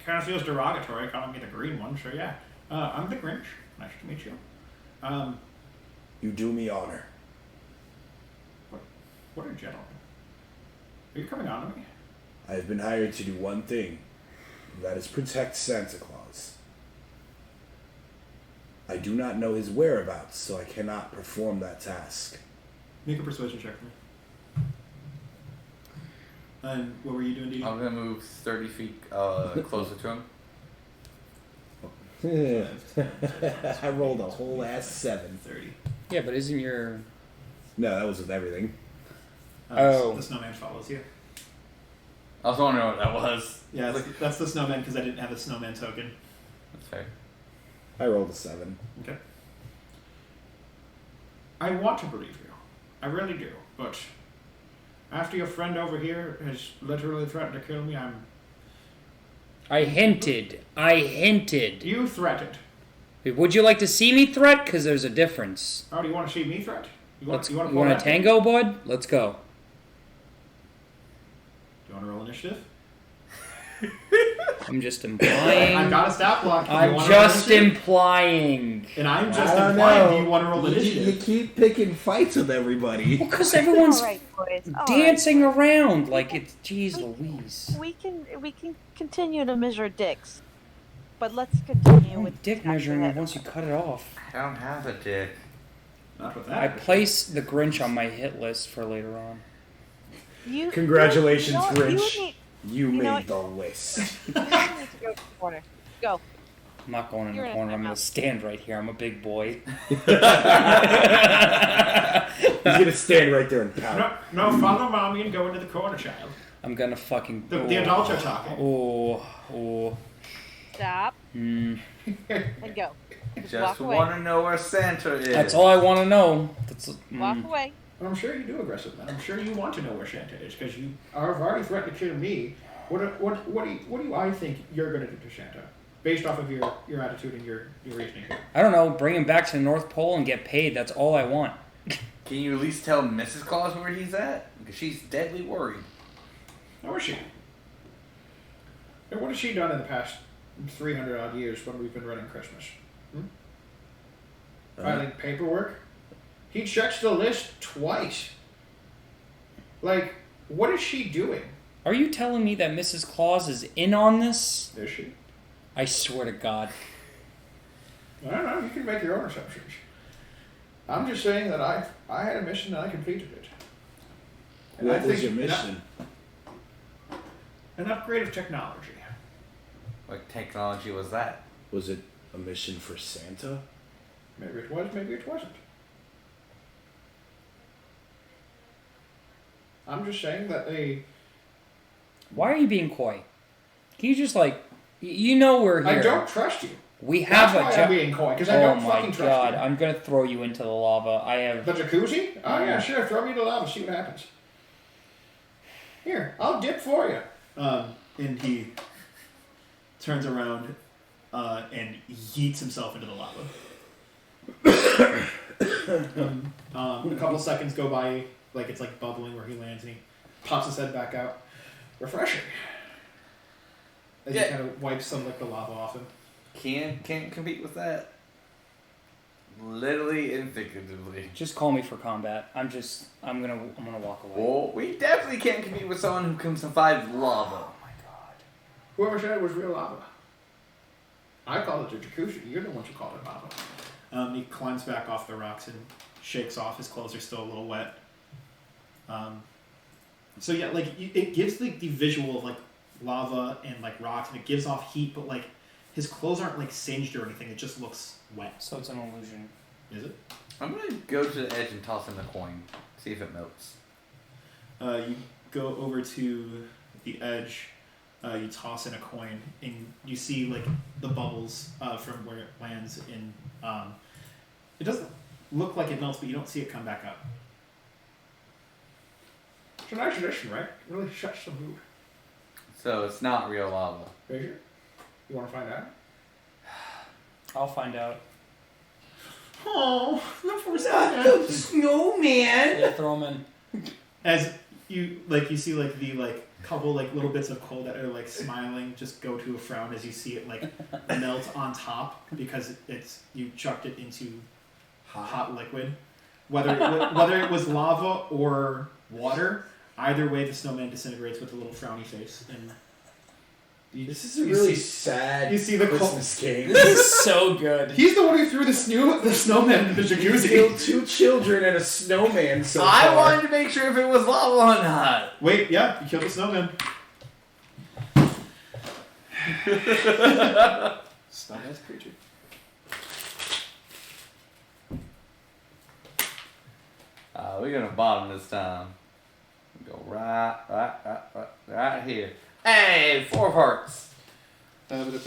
kind of feels derogatory calling me the green one, so yeah. I'm the Grinch. Nice to meet you. You do me honor. What a gentleman. Are you coming on to me? I have been hired to do one thing. And that is protect Santa Claus. I do not know his whereabouts, so I cannot perform that task. Make a persuasion check for me. And what were you doing, DD? I'm gonna move 30 feet closer to him. I rolled a whole ass 7. 30. Yeah, but isn't your... No, that was with everything. The snowman follows you. I was wondering what that was. Yeah, that's the snowman because I didn't have a snowman token. That's fair. I rolled a 7. Okay. I want to believe you. I really do. But after your friend over here has literally threatened to kill me, I hinted. You threatened. Would you like to see me threat? Because there's a difference. Oh, do you want to see me threat? You want You want a tango, bud? Let's go. Do you want to roll initiative? I'm just implying. I've got a stat block. I'm just implying. And I'm just I don't implying. know. Do you want to roll initiative? You keep picking fights with everybody. Well, because everyone's All right, boys. All dancing around like it's... Jeez Louise. We can continue to measure dicks, but let's continue with Dick measuring it once you cut it off. I don't have a dick. Not with I that. place the Grinch on my hit list for later on. Congratulations, you Grinch. need You know made the list. to go to the corner. Go. I'm not going in You're the in a corner. I'm going timeout. to stand right here. I'm a big boy. He's gonna stand right there and pout. No, follow mommy and go into the corner, child. I'm going to fucking... The adults are talking. Oh. Stop Mm. and go. Just walk away. want to know where Santa is. That's all I want to know. Walk away. I'm sure you do aggressive, man. I'm sure you want to know where Santa is because you have already threatened to kill me. What do I think you're going to do to Santa, based off of your attitude and your reasoning here? I don't know. Bring him back to the North Pole and get paid. That's all I want. Can you at least tell Mrs. Claus where he's at? Because she's deadly worried. How is she? And what has she done in the past 300 odd years when we've been running Christmas? Filing paperwork? He checks the list twice. Like, what is she doing? Are you telling me that Mrs. Claus is in on this? Is she? I swear to God. I don't know. You can make your own assumptions. I'm just saying that I had a mission and I completed it. And What I was think your mission? An upgrade of technology. What technology was that? Was it a mission for Santa? Maybe it was, maybe it wasn't. I'm just saying that Why are you being coy? Can you just you know we're here. I don't trust you. We have That's why a I'm being coy, because I Oh don't my fucking trust God! you. I'm gonna throw you into the lava. I have. The jacuzzi? Oh yeah, sure. Throw me in the lava. See what happens. Here, I'll dip for you. And he turns around and yeets himself into the lava. A couple seconds go by, like it's like bubbling where he lands, and he pops his head back out. Refreshing. As he kind of wipes some like the lava off him. Can't compete with that. Literally and figuratively. Just call me for combat. I'm gonna walk away. Well, we definitely can't compete with someone who can survive lava. Oh my God! Whoever said it was real lava. I called it a jacuzzi. You're the ones who called it lava. He climbs back off the rocks and shakes off. His clothes are still a little wet. So yeah, like it gives the visual of like lava and like rocks, and it gives off heat, but like his clothes aren't like singed or anything. It just looks wet. So it's an illusion. Is it? I'm gonna go to the edge and toss in a coin. See if it melts. You go over to the edge. You toss in a coin, and you see like the bubbles from where it lands in. It doesn't look like it melts, but you don't see it come back up. It's a nice addition, right? It really shuts the mood. So it's not real lava. Fraser, you want to find out? I'll find out. Oh, no force out. Snowman! Yeah, throw him in. As you see like the couple like little bits of coal that are like smiling just go to a frown as you see it like melt on top because you chucked it into hot liquid. Whether it was lava or water, either way the snowman disintegrates with a little frowny face. And This is a really sad you see the Christmas game. This is so good. He's the one who threw the snowman into the You jacuzzi. killed 2 children and a snowman so I far. wanted to make sure if it was lava or not. Wait, yeah, you killed the snowman. Stun-ass creature. We're gonna bottom this time. Go right here. Hey, 4 hearts. What was it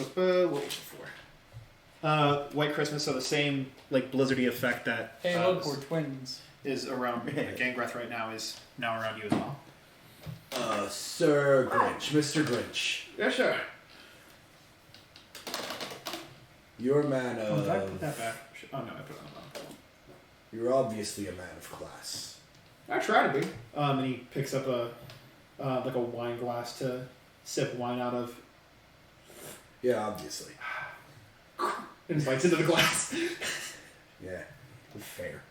for? White Christmas, so the same like blizzardy effect that Hey, look, we're twins. is around Gangreth right now is now around you as well. Sir Grinch, Mr. Grinch, Yes, sir. you're a man Oh, did I put of. that back? Oh no, I put it on. You're obviously a man of class. I try to be. And he picks up a like a wine glass to sip wine out of, Yeah, obviously. and bites into the glass. Yeah, fair.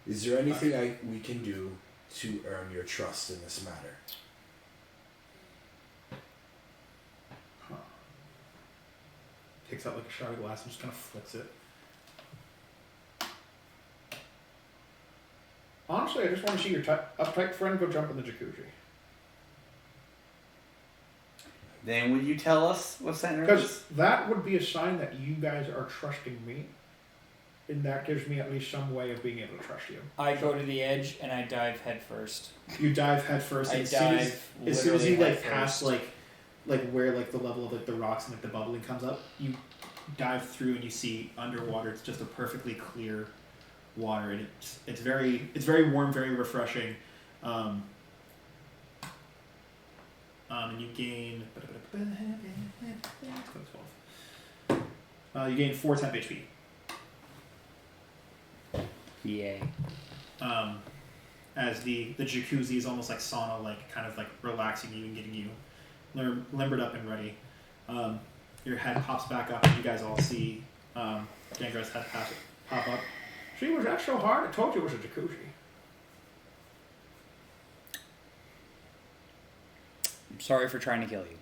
Is there anything we can do to earn your trust in this matter? Takes out like a shard of glass and just kind of flicks it. Honestly, I just want to see your uptight friend go jump in the jacuzzi. Then will you tell us what center it Because is? that would be a sign that you guys are trusting me. And that gives me at least some way of being able to trust you. I go to the edge and I dive head first. You dive head first. I And dive as soon as you literally like head pass first. like where like the level of like the rocks and like the bubbling comes up, you dive through and you see underwater. It's just a perfectly clear water, and it's very warm, very refreshing. And you gain you gain 4 temp HP. Yay. As the jacuzzi is almost like sauna, like kind of like relaxing you and getting you limbered up and ready. Your head pops back up, and you guys all see Gangreth's head pop up. See, was that so hard? I told you it was a jacuzzi. I'm sorry for trying to kill you.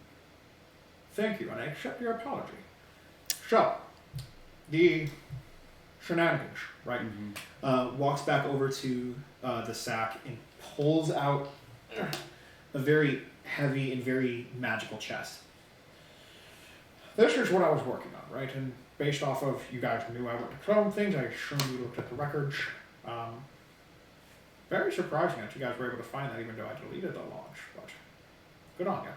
Thank you, and I accept your apology. So, the shenanigans, right? Walks back over to the sack and pulls out a very heavy and very magical chest. This is what I was working on, right? And based off of you guys knew I went to clone things, I assume you looked at the records. Very surprising that you guys were able to find that, even though I deleted the launch. But good on you.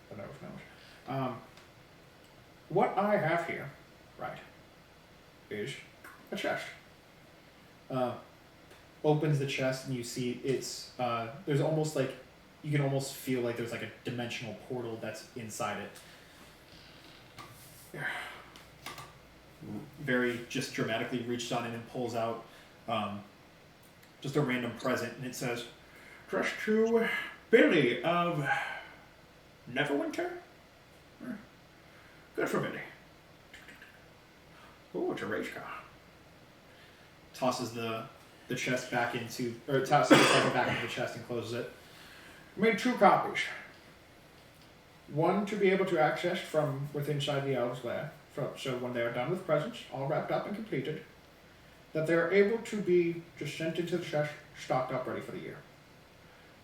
But that was known. What I have here, right, is a chest. Opens the chest and you see it's there's almost like you can almost feel like there's like a dimensional portal that's inside it. Very just dramatically reached on it and pulls out just a random present, and it says, "Trust to Billy of Neverwinter." Good for Billy. Oh, it's a race car. Tosses the chest back into, or tosses the second back into the chest and closes it. Made 2 copies. One to be able to access from within inside the elves' lair, so when they are done with presents, all wrapped up and completed, that they are able to be just sent into the chest, stocked up, ready for the year.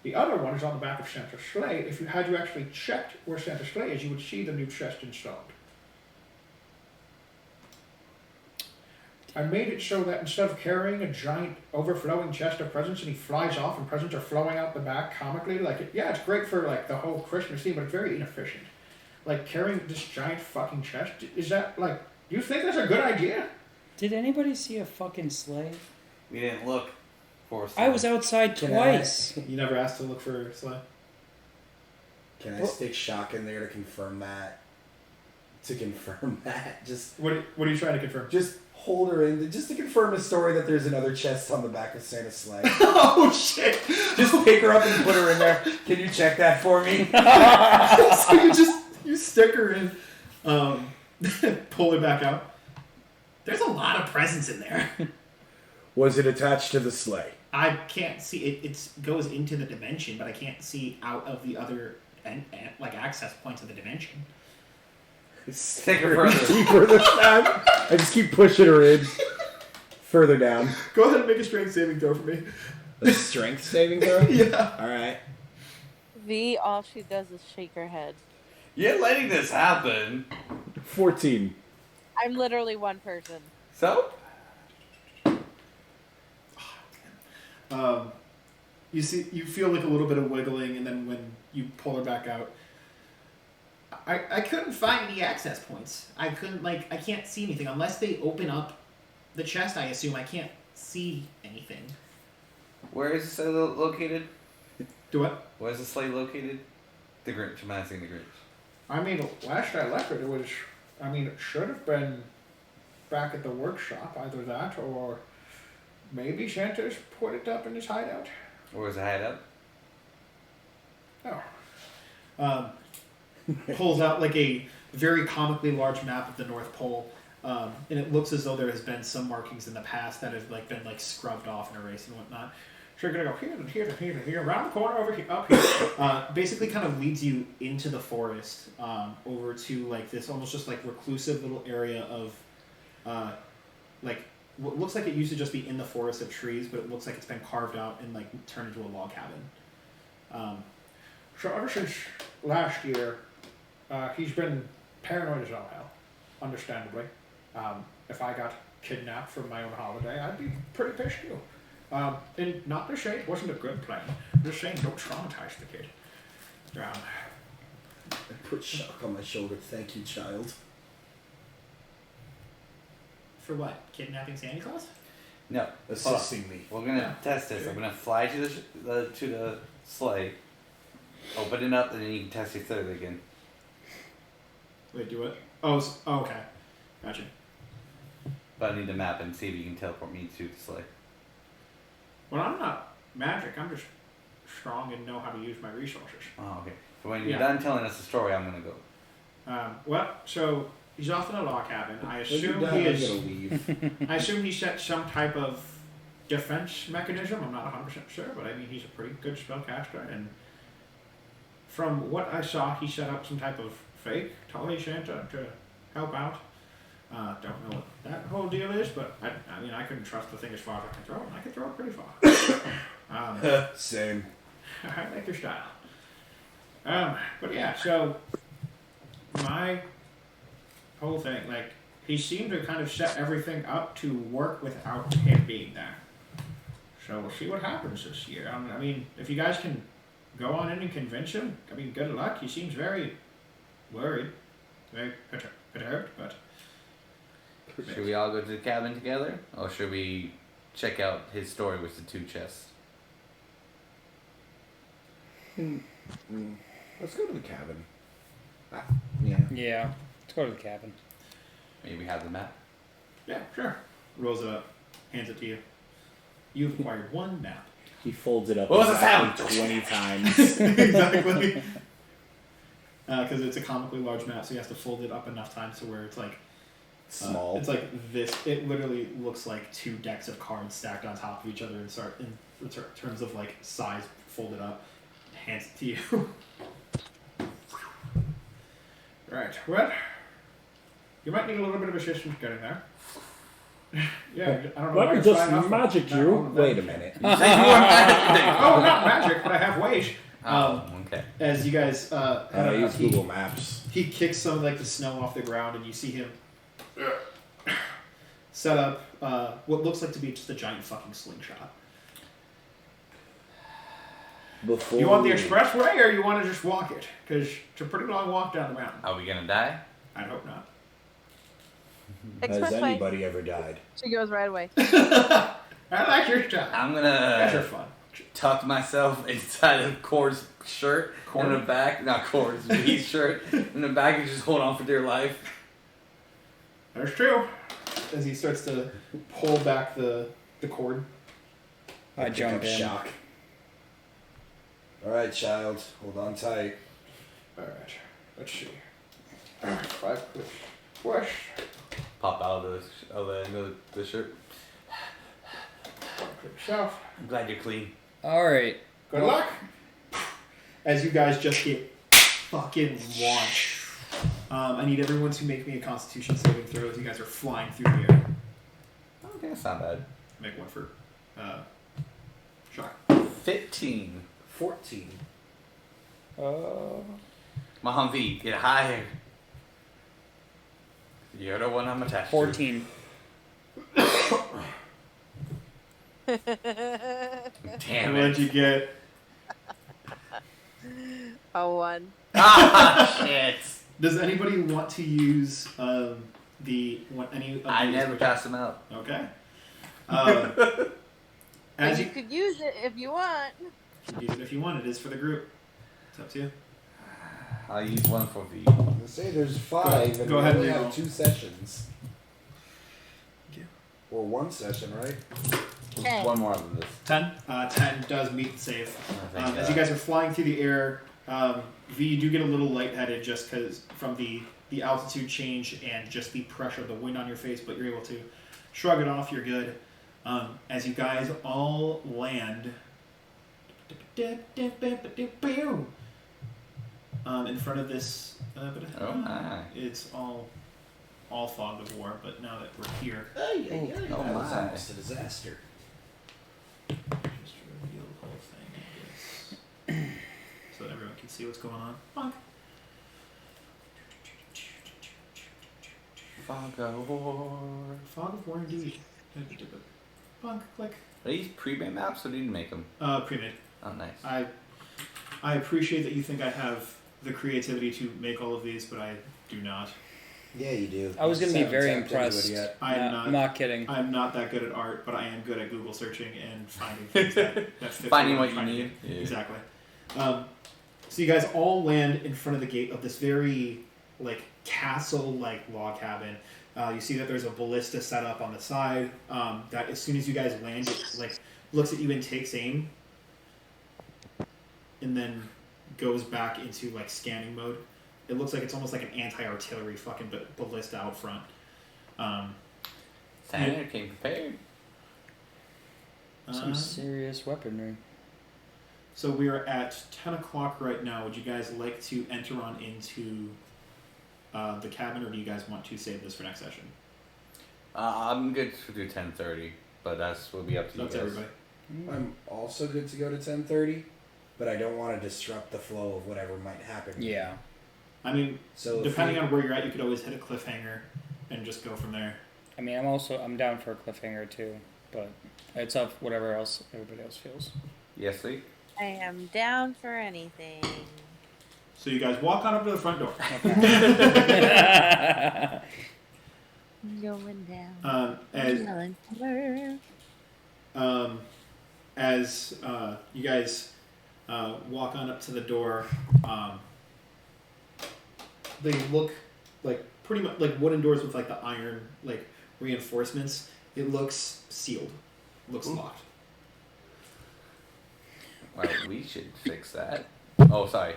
The other one is on the back of Santa's sleigh. If you actually checked where Santa's sleigh is, you would see the new chest installed. I made it so that instead of carrying a giant overflowing chest of presents and he flies off and presents are flowing out the back comically, it's great for like the whole Christmas theme, but it's very inefficient. Like carrying this giant fucking chest, is that like, do you think that's a good idea? Did anybody see a fucking sleigh? We didn't look for. I was outside twice. You never asked to look for sleigh? Can I stick shock in there to confirm that? Just What are you trying to confirm? just hold her in, just to confirm a story that there's another chest on the back of Santa's sleigh. Oh shit! Just pick her up and put her in there. Can you check that for me? So you stick her in, pull it back out. There's a lot of presents in there. Was it attached to the sleigh? I can't see it. It goes into the dimension, but I can't see out of the other like access points of the dimension. Take her further. Deeper this time. I just keep pushing her in. Further down. Go ahead and make a strength saving throw for me. A strength saving throw? Yeah. Alright. V, all she does is shake her head. You're letting this happen. 14. I'm literally one person. So? You feel like a little bit of wiggling, and then when you pull her back out, I couldn't find any access points. I can't see anything unless they open up the chest. I assume I can't see anything. Where is this located? Do what? Where's the sleigh located? The Grinch. I'm asking the Grinch. I mean, last I left it, it should have been back at the workshop. Either that or maybe Santa's put it up in his hideout. Where's the hideout? Oh. Pulls out like a very comically large map of the North Pole, and it looks as though there has been some markings in the past that have been scrubbed off and erased and whatnot. So you're gonna go here and here and here and here, around the corner over here, up here. Basically, kind of leads you into the forest, over to this almost just reclusive little area of, what looks like it used to just be in the forest of trees, but it looks like it's been carved out and turned into a log cabin. So ever since last year, he's been paranoid as all hell, understandably. If I got kidnapped from my own holiday, I'd be pretty pissed too. And not to say it wasn't a good plan. Just saying, don't traumatize the kid. I put Shock on my shoulder. Thank you, child. For what? Kidnapping Santa Claus? No. Assisting me. We're gonna test this. I'm gonna fly to the sleigh, open it up, and then you can test your third again. Wait, do what? Oh, okay. Gotcha. But I need the map and see if you can teleport me to the sleigh. Well, I'm not magic. I'm just strong and know how to use my resources. Oh, okay. So when you're done telling us the story, I'm gonna go. So he's off in a log cabin. I assume I'm he gonna is. leave. I assume he set some type of defense mechanism. I'm not 100% sure, but I mean he's a pretty good spellcaster. And from what I saw, he set up some type of fake Tolly Santa to help out. Don't know what that whole deal is, but I mean I couldn't trust the thing as far as I can throw it. And I can throw it pretty far. Same. I like your style. But yeah, so my whole thing, he seemed to kind of set everything up to work without him being there. So we'll see what happens this year. I mean, if you guys can go on in and convince him, I mean, good luck. He seems very worried, very perturbed, but... Should we all go to the cabin together? Or should we check out his story with the two chests? Let's go to the cabin. Yeah. Let's go to the cabin. Maybe have the map. Yeah, sure. Rolls it up, hands it to you. You've acquired one map. He folds it up What was exactly 20 times. Exactly. Because it's a comically large map, so he has to fold it up enough times to where it's Small. It's like this. It literally looks like two decks of cards stacked on top of each other in terms of size folded up. Hands it to you. Right, well, you might need a little bit of assistance getting there. Yeah, I don't know. Let me just magic you. Wait a minute. Oh, not magic, but I have ways. Okay. As you guys I use Google Maps. he kicks some of the snow off the ground, and you see him set up what looks like to be just a giant fucking slingshot. You want the expressway, or you want to just walk it? Because it's a pretty long walk down the mountain. Are we gonna die? I hope not. Has Expressway. anybody ever died? She goes right away. I like your style. I'm Guys are gonna fun. tuck myself inside of Core's shirt in the back. Not Core's, his shirt in the back, and just hold on for dear life. That's true. As he starts to pull back the cord. I jump in. Shock. All right, child. Hold on tight. All right, let's see. 5 push. Pop out of the shirt. Click south. I'm glad you're clean. Alright. Good luck. As you guys just get fucking launched. I need everyone to make me a Constitution saving throw as you guys are flying through the air. Okay, that's not bad. Make one for Shock. 15. 14. Come on, V, get higher. You're the one I'm attached 14. to. Damn What'd it. you get? A 1. Ah, shit. Does anybody want to use any of I these never which- pass them out. Okay. And As you you could use it if you want. use it if you want. It is for the group. It's up to you. I'll use one for V. I was gonna say there's 5, and Go we ahead only and have roll. 2 sessions. Yeah. Or 1 session, right? 10. One more than this. 10. 10 does meet the save. Thank As God. you guys are flying through the air, V, you do get a little lightheaded just because from the altitude change and just the pressure of the wind on your face, but you're able to shrug it off. You're good. As you guys all land in front of this. Oh my. It's all fog of war, but now that we're here, Oh That was my. almost a disaster. just reveal the whole thing, I guess, so that everyone can see what's going on. Bonk. Fog of War. Fog of war indeed. Bonk, click. Are these pre-made maps or did you make them? Pre-made. Oh, nice. I appreciate that you think I have the creativity to make all of these, but I do not. Yeah, you do. I was going to be Haven't very tapped into it impressed. yet. I am I'm not kidding. I'm not that good at art, but I am good at Google searching and finding things that fit Finding I'm what you trying to need. do. Yeah. Exactly. So you guys all land in front of the gate of this very castle-like log cabin. You see that there's a ballista set up on the side. That as soon as you guys land, it looks at you and takes aim, and then goes back into scanning mode. It looks like it's almost like an anti-artillery fucking ballista out front. Senator came prepared. Some serious weaponry. So we are at 10 o'clock right now. Would you guys like to enter on into the cabin, or do you guys want to save this for next session? I'm good to do 10:30, but will be up to you That's guys. everybody. I'm also good to go to 10:30, but I don't want to disrupt the flow of whatever might happen. Yeah. I mean, So depending on where you're at, you could always hit a cliffhanger and just go from there. I mean, I'm down for a cliffhanger too, but it's up whatever else everybody else feels. Yeslie? I am down for anything. So you guys walk on up to the front door. Going down. Yelling for As you guys walk on up to the door, they look pretty much like wooden doors with the iron reinforcements. It looks sealed. Looks locked. Well, we should fix that. Oh, sorry.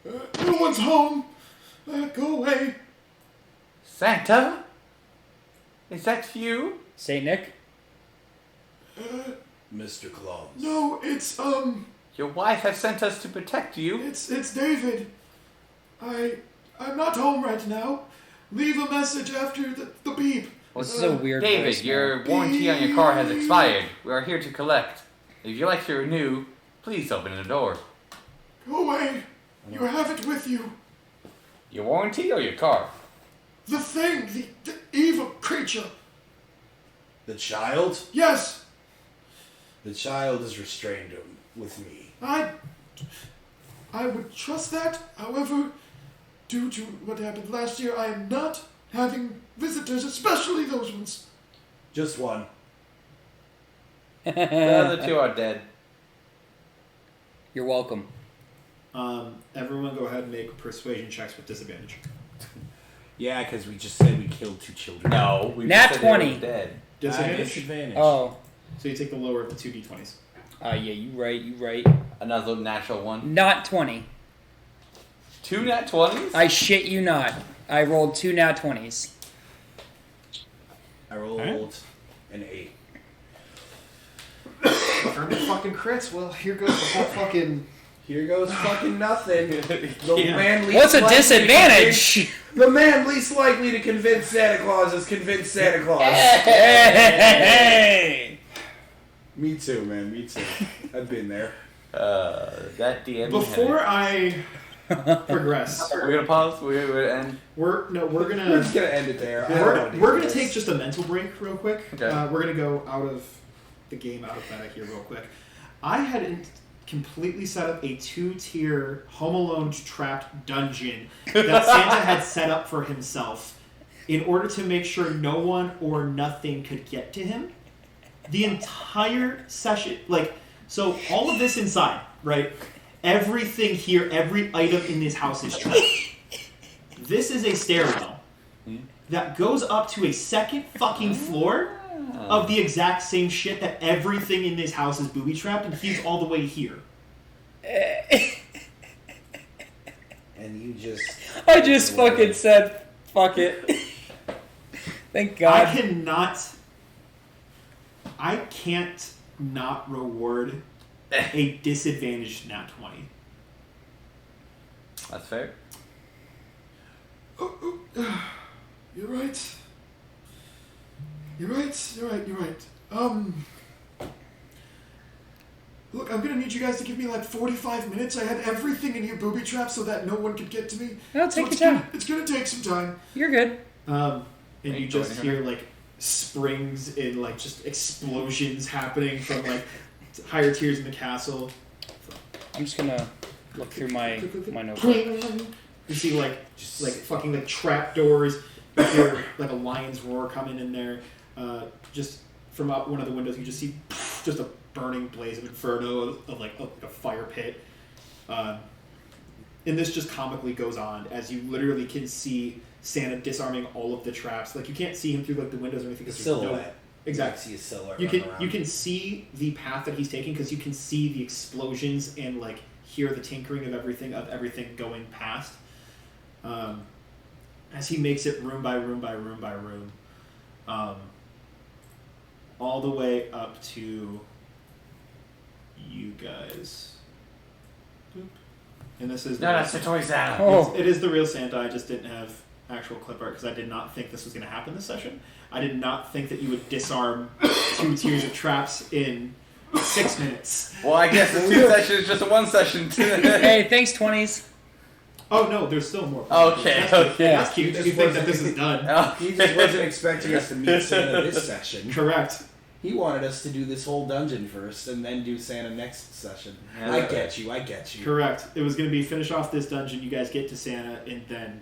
No one's home. Go away. Santa? Is that you? Saint Nick? Mr. Claus. No, it's Your wife has sent us to protect you. it's David. I'm not home right now. Leave a message after the beep. Well, this is a weird David, voicemail. your warranty on your car has expired. We are here to collect. If you'd like to renew, please open the door. Go away. You have it with you. Your warranty or your car? The thing, the evil creature. The child? Yes, The child is restrained with me. I would trust that. However, due to what happened last year, I am not having visitors, especially those ones. Just one. The other two are dead. You're welcome. Everyone, go ahead and make persuasion checks with disadvantage. Yeah, because we just said we killed 2 children. No, we Nat just said they were 20. dead. Disadvantage. Disadvantage. Oh. So you take the lower of the 2 d20s. Yeah, you right. Another natural one. Not 20. 2 nat 20s? I shit you not. I rolled 2 nat 20s. I rolled an 8. Confirmed fucking crits. Well, here goes the whole fucking. Here goes fucking nothing. The Yeah. man least What's a likely to disadvantage? convince- The man least likely to convince Santa Claus is convinced Santa Claus. Hey! Me too, man. Me too. I've been there. That DM. Before I progress, we're gonna pause. We're gonna end. we're We're gonna just gonna end it there. we're gonna take just a mental break real quick. Okay. We're gonna go out of the game, out of meta here real quick. I had completely set up a 2-tier Home Alone trapped dungeon that Santa had set up for himself in order to make sure no one or nothing could get to him. The entire session, so all of this inside, right? Everything here, every item in this house is trapped. This is a stairwell that goes up to a second fucking floor of the exact same shit that everything in this house is booby trapped, and he's all the way here. And you just... I just fucking said, fuck it. Thank God. I can't not reward a disadvantaged nat 20. That's fair. You're right. You're right. Look, I'm gonna need you guys to give me like 45 minutes. I had everything in your booby trap so that no one could get to me. No, take it's your time. It's gonna take some time. You're good. And you just hear springs and just explosions happening from higher tiers in the castle. I'm just gonna look through my notebook. You see fucking trap doors. You hear a lion's roar coming in there. Just from out one of the windows, you just see just a burning blaze of inferno of a fire pit. And this just comically goes on as you literally can see Santa disarming all of the traps. You can't see him through the windows or anything. The silhouette. Exactly. You see a silhouette. You can see the path that he's taking because you can see the explosions and hear the tinkering of everything going past. As he makes it room by room by room by room, all the way up to you guys. Boop. And this is No, that's the toy Santa. Oh. it is the real Santa. I just didn't have actual clip art because I did not think this was going to happen this session. I did not think that you would disarm 2 tiers of traps in 6 minutes. Well, I guess the 2 session is just a 1 session. Hey, thanks, 20s. Oh no, there's still more. Okay, okay. That's cute. You think that this is done? He just wasn't expecting us to meet Santa this session. Correct. He wanted us to do this whole dungeon first and then do Santa next session. Yeah. I get you. Correct. It was going to be finish off this dungeon, you guys get to Santa, and then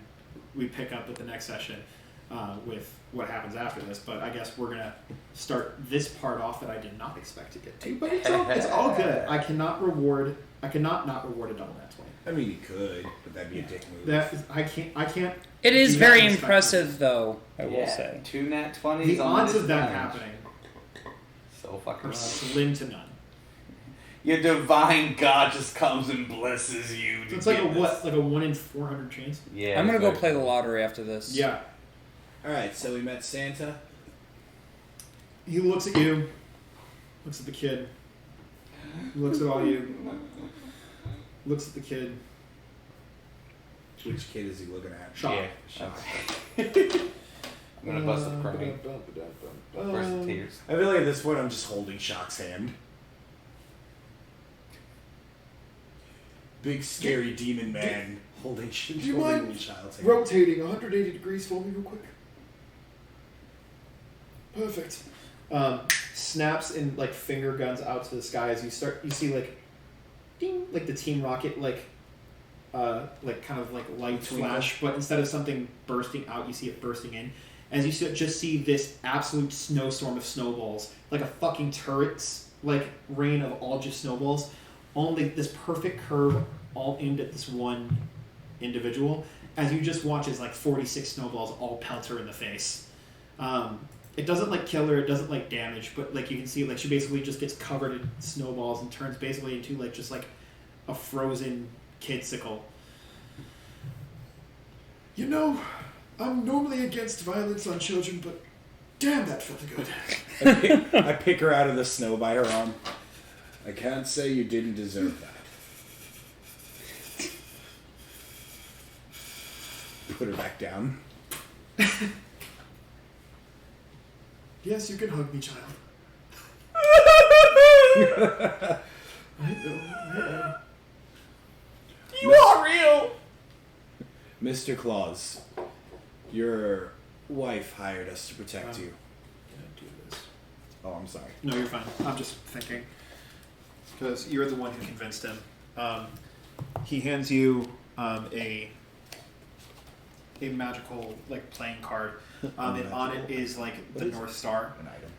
we pick up with the next session with what happens after this. But I guess we're going to start this part off that I did not expect to get to. But it's all good. I cannot not reward a double nat 20. I mean, you could, but that'd be a dick move. I can't. It is do that very unexpected. impressive, though, I will Yeah, say. 2 nat 20s. The on odds this of that dungeon. happening So fucking are rough. slim to none. Your divine God just comes and blesses you. So it's like a 1 in 400 chance? Yeah. I'm gonna go but- play the lottery after this. Yeah. Alright, so we met Santa. He looks at you, looks at the kid, looks at all you, looks at the kid. Which kid is he looking at? Shock. Yeah. I'm gonna bust up crying. Burst of tears. I feel like at this point I'm just holding Shock's hand. Big scary demon man holding you mind the child's hand. Rotating 180 degrees for me real quick. Perfect. Snaps and finger guns out to the sky as you see ding, the Team Rocket kind of light flash, but instead of something bursting out, you see it bursting in. As you just see this absolute snowstorm of snowballs, like a fucking turret's rain of all just snowballs, only this perfect curve, all aimed at this one individual. As you just watch as 46 snowballs all pelt her in the face. It doesn't kill her, it doesn't damage, but you can see she basically just gets covered in snowballs and turns basically into just a frozen kidsicle. You know, I'm normally against violence on children, but damn, that felt good. I pick her out of the snow by her arm. I can't say you didn't deserve that. Put her back down. Yes, you can hug me, child. You are real. Mr. Claus, your wife hired us to protect you. Do this. Oh, I'm sorry. No, you're fine. I'm just thinking. Because you're the one who convinced him. He hands you a magical playing card, and on it is the North Star. An item.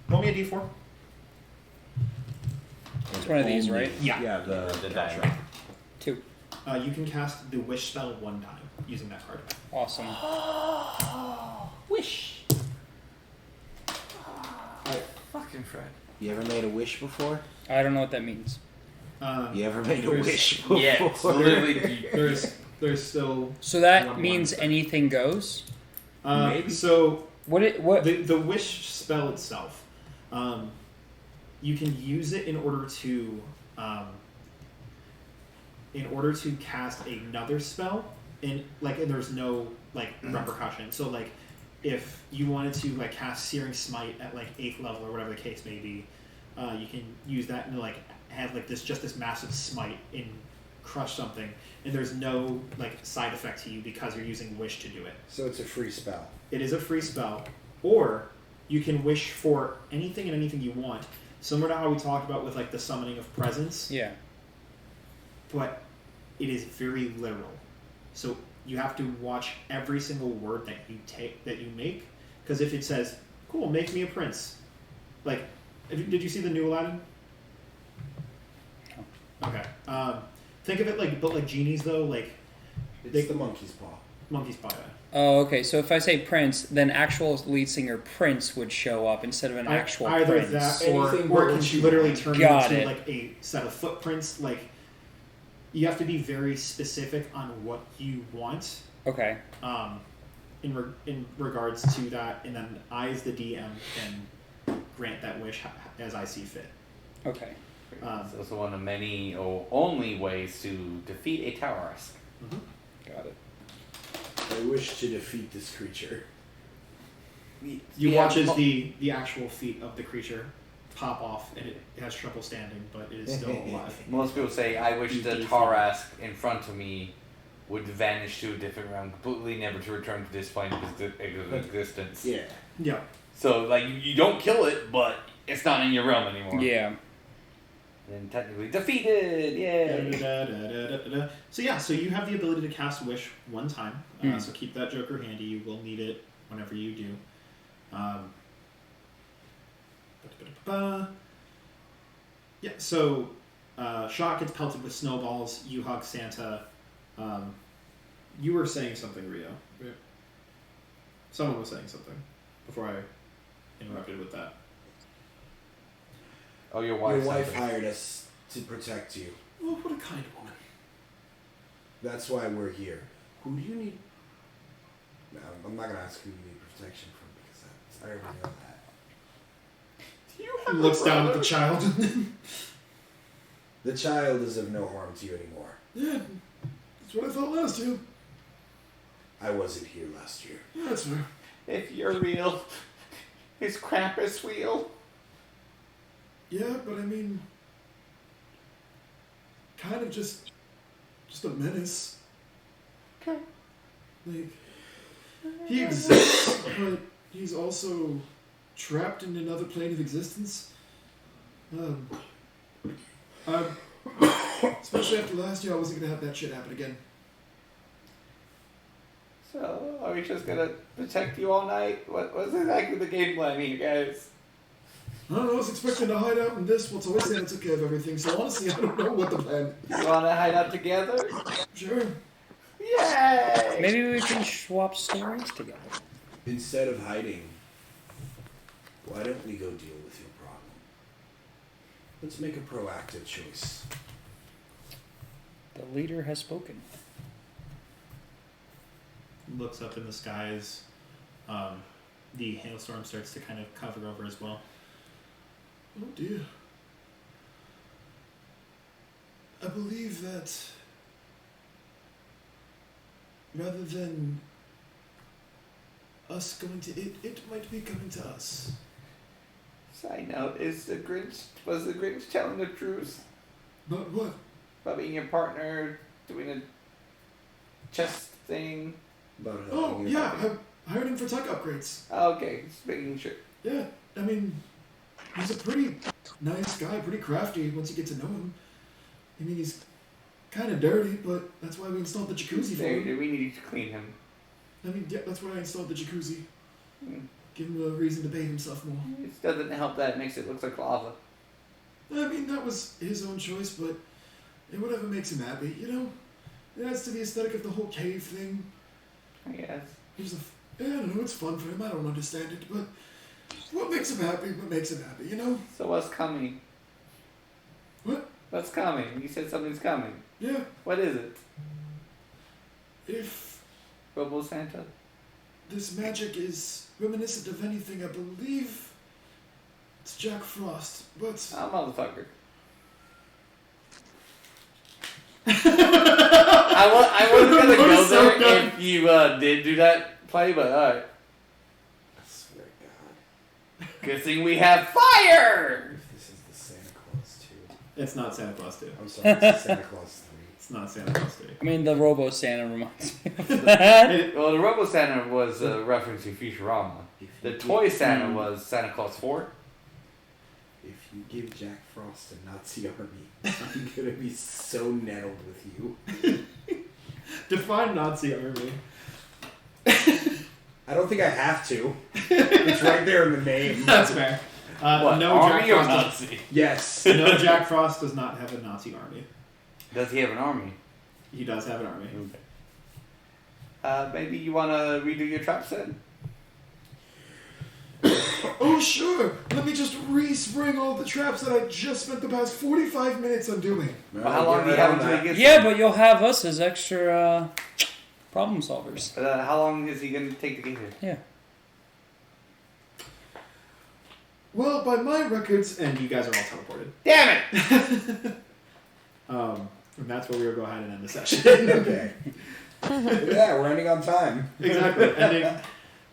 Roll me a d4. It's one of these, right? Yeah. Yeah, The that's die. right. 2. You can cast the Wish spell one time using that card. Awesome. Wish. Fucking Fred. You ever made a wish before? I don't know what that means. You ever made a there's- wish before? Yeah, so literally. There's still So that One means one. anything goes? Maybe. So What? the Wish spell itself, you can use it in order to cast another spell, and there's no repercussion. So if you wanted to cast Searing Smite at 8th level or whatever the case may be, you can use that and have this massive smite and crush something, and there's no side effect to you because you're using Wish to do it. So it's a free spell. It is a free spell, or you can wish for anything and anything you want, similar to how we talked about with the summoning of presence. Yeah. But it is very literal, so you have to watch every single word that you make, because if it says, "Cool, make me a prince," did you see the new Aladdin? No. Okay. Think of it but genies though, It's the monkey's paw. monkey's paw. Oh, okay. So if I say Prince, then actual lead singer Prince would show up instead of an actual Either Prince. that, Anything or but it what can you literally want. turn Got into it. a set of footprints. You have to be very specific on what you want. Okay. In regards to that, and then I, as the DM, can grant that wish as I see fit. Okay. It's also one of many or only ways to defeat a Tower-esque. Got it. I wish to defeat this creature. You watch as the actual feet of the creature pop off, and it has trouble standing, but it is still alive. Most people say, I wish the Tower-esque in front of me would vanish to a different realm, completely never to return to this plane of existence. Yeah. Yeah. So, you don't kill it, but it's not in your realm anymore. Yeah. And technically defeated! Yay! So you have the ability to cast Wish one time. So keep that Joker handy. You will need it whenever you do. Yeah. So Shock gets pelted with snowballs. You hug Santa. You were saying something, Ryo. Someone was saying something before I interrupted with that. Oh, your Your wife. wife hired us to protect you. Oh, what a kind woman. That's why we're here. Who do you need? No, I'm not gonna ask who you need protection from because I already know that. He looks down at the child. The child is of no harm to you anymore. Yeah, that's what I thought last year. I wasn't here last year. Yeah, that's fair. If you're real, is Krampus real? Yeah, but I mean, kind of just a menace. Okay. He exists, but he's also trapped in another plane of existence. Especially after last year, I wasn't gonna have that shit happen again. So, are we just gonna protect you all night? What's exactly the game plan here, guys? I don't know, I was expecting to hide out in this once always Santa took care of everything, so honestly, I don't know what the plan. You wanna hide out together? Sure. Yay! Maybe we can swap stories together. Instead of hiding, why don't we go deal with your problem? Let's make a proactive choice. The leader has spoken. Looks up in the skies. The hailstorm starts to kind of cover over as well. Oh dear. I believe that rather than us going to it, it might be coming to us. Side note, was the Grinch telling the truth But what? about being your partner, doing a chest thing? But, Oh, yeah, I hired him for tech upgrades. Oh, okay, just making sure. Yeah, I mean, he's a pretty nice guy, pretty crafty once you get to know him. I mean, he's kind of dirty, but that's why we installed the jacuzzi for him. We need to clean him. I mean, yeah, that's why I installed the jacuzzi. Hmm. Give him a reason to bathe himself more. It doesn't help that it makes it look like lava. I mean, that was his own choice, but whatever makes him happy, you know? It adds to the aesthetic of the whole cave thing. I guess. I don't know, it's fun for him, I don't understand it, but what makes him happy, you know? So what's coming? What? What's coming? You said something's coming. Yeah, What is it? if Robo Santa? this magic is reminiscent of anything, I believe it's Jack Frost, but... Oh, motherfucker. I wasn't gonna That go was so there good. if you did do that play, but alright. I swear to God. Good thing we have fire! This is the Santa Claus 2. It's not Santa Claus 2. I'm sorry, it's the Santa Claus 3. It's not Santa Claus 3. I mean, the Robo Santa reminds me of that. Well, the Robo Santa was referencing Futurama. The Toy Santa was Santa Claus 4. If you give Jack Frost a Nazi army, I'm gonna be so nettled with you. Define Nazi army. I don't think I have to. It's right there in the name. That's fair. What, No, army Jack or Frost. Nazi? Yes. No, Jack Frost does not have a Nazi army. Does he have an army? He does have an army. Maybe you want to redo your trap set? Oh, sure! Let me just re-spring all the traps that I just spent the past 45 minutes on doing. Well, how long do you have until he gets Yeah, but you'll have us as extra problem solvers. how long is he going to take to get here? Yeah. Well, by my records, And you guys are all teleported. Damn it! And that's where we will go ahead and end the session. Okay. Yeah, we're ending on time. Exactly. Ending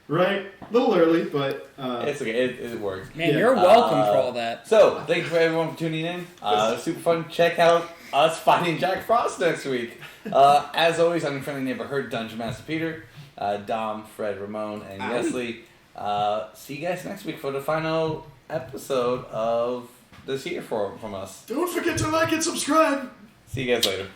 right, a little early, but It's okay. It works. Man, Yeah. you're welcome for all that. So, thanks for everyone for tuning in. Super fun. Check out us fighting Jack Frost next week. As always, I'm your friendly neighborhood Dungeon Master Peter, Dom, Fred, Ramon, and Yeslie. See you guys next week for the final episode of this year from us. don't forget to like and subscribe. See you guys later.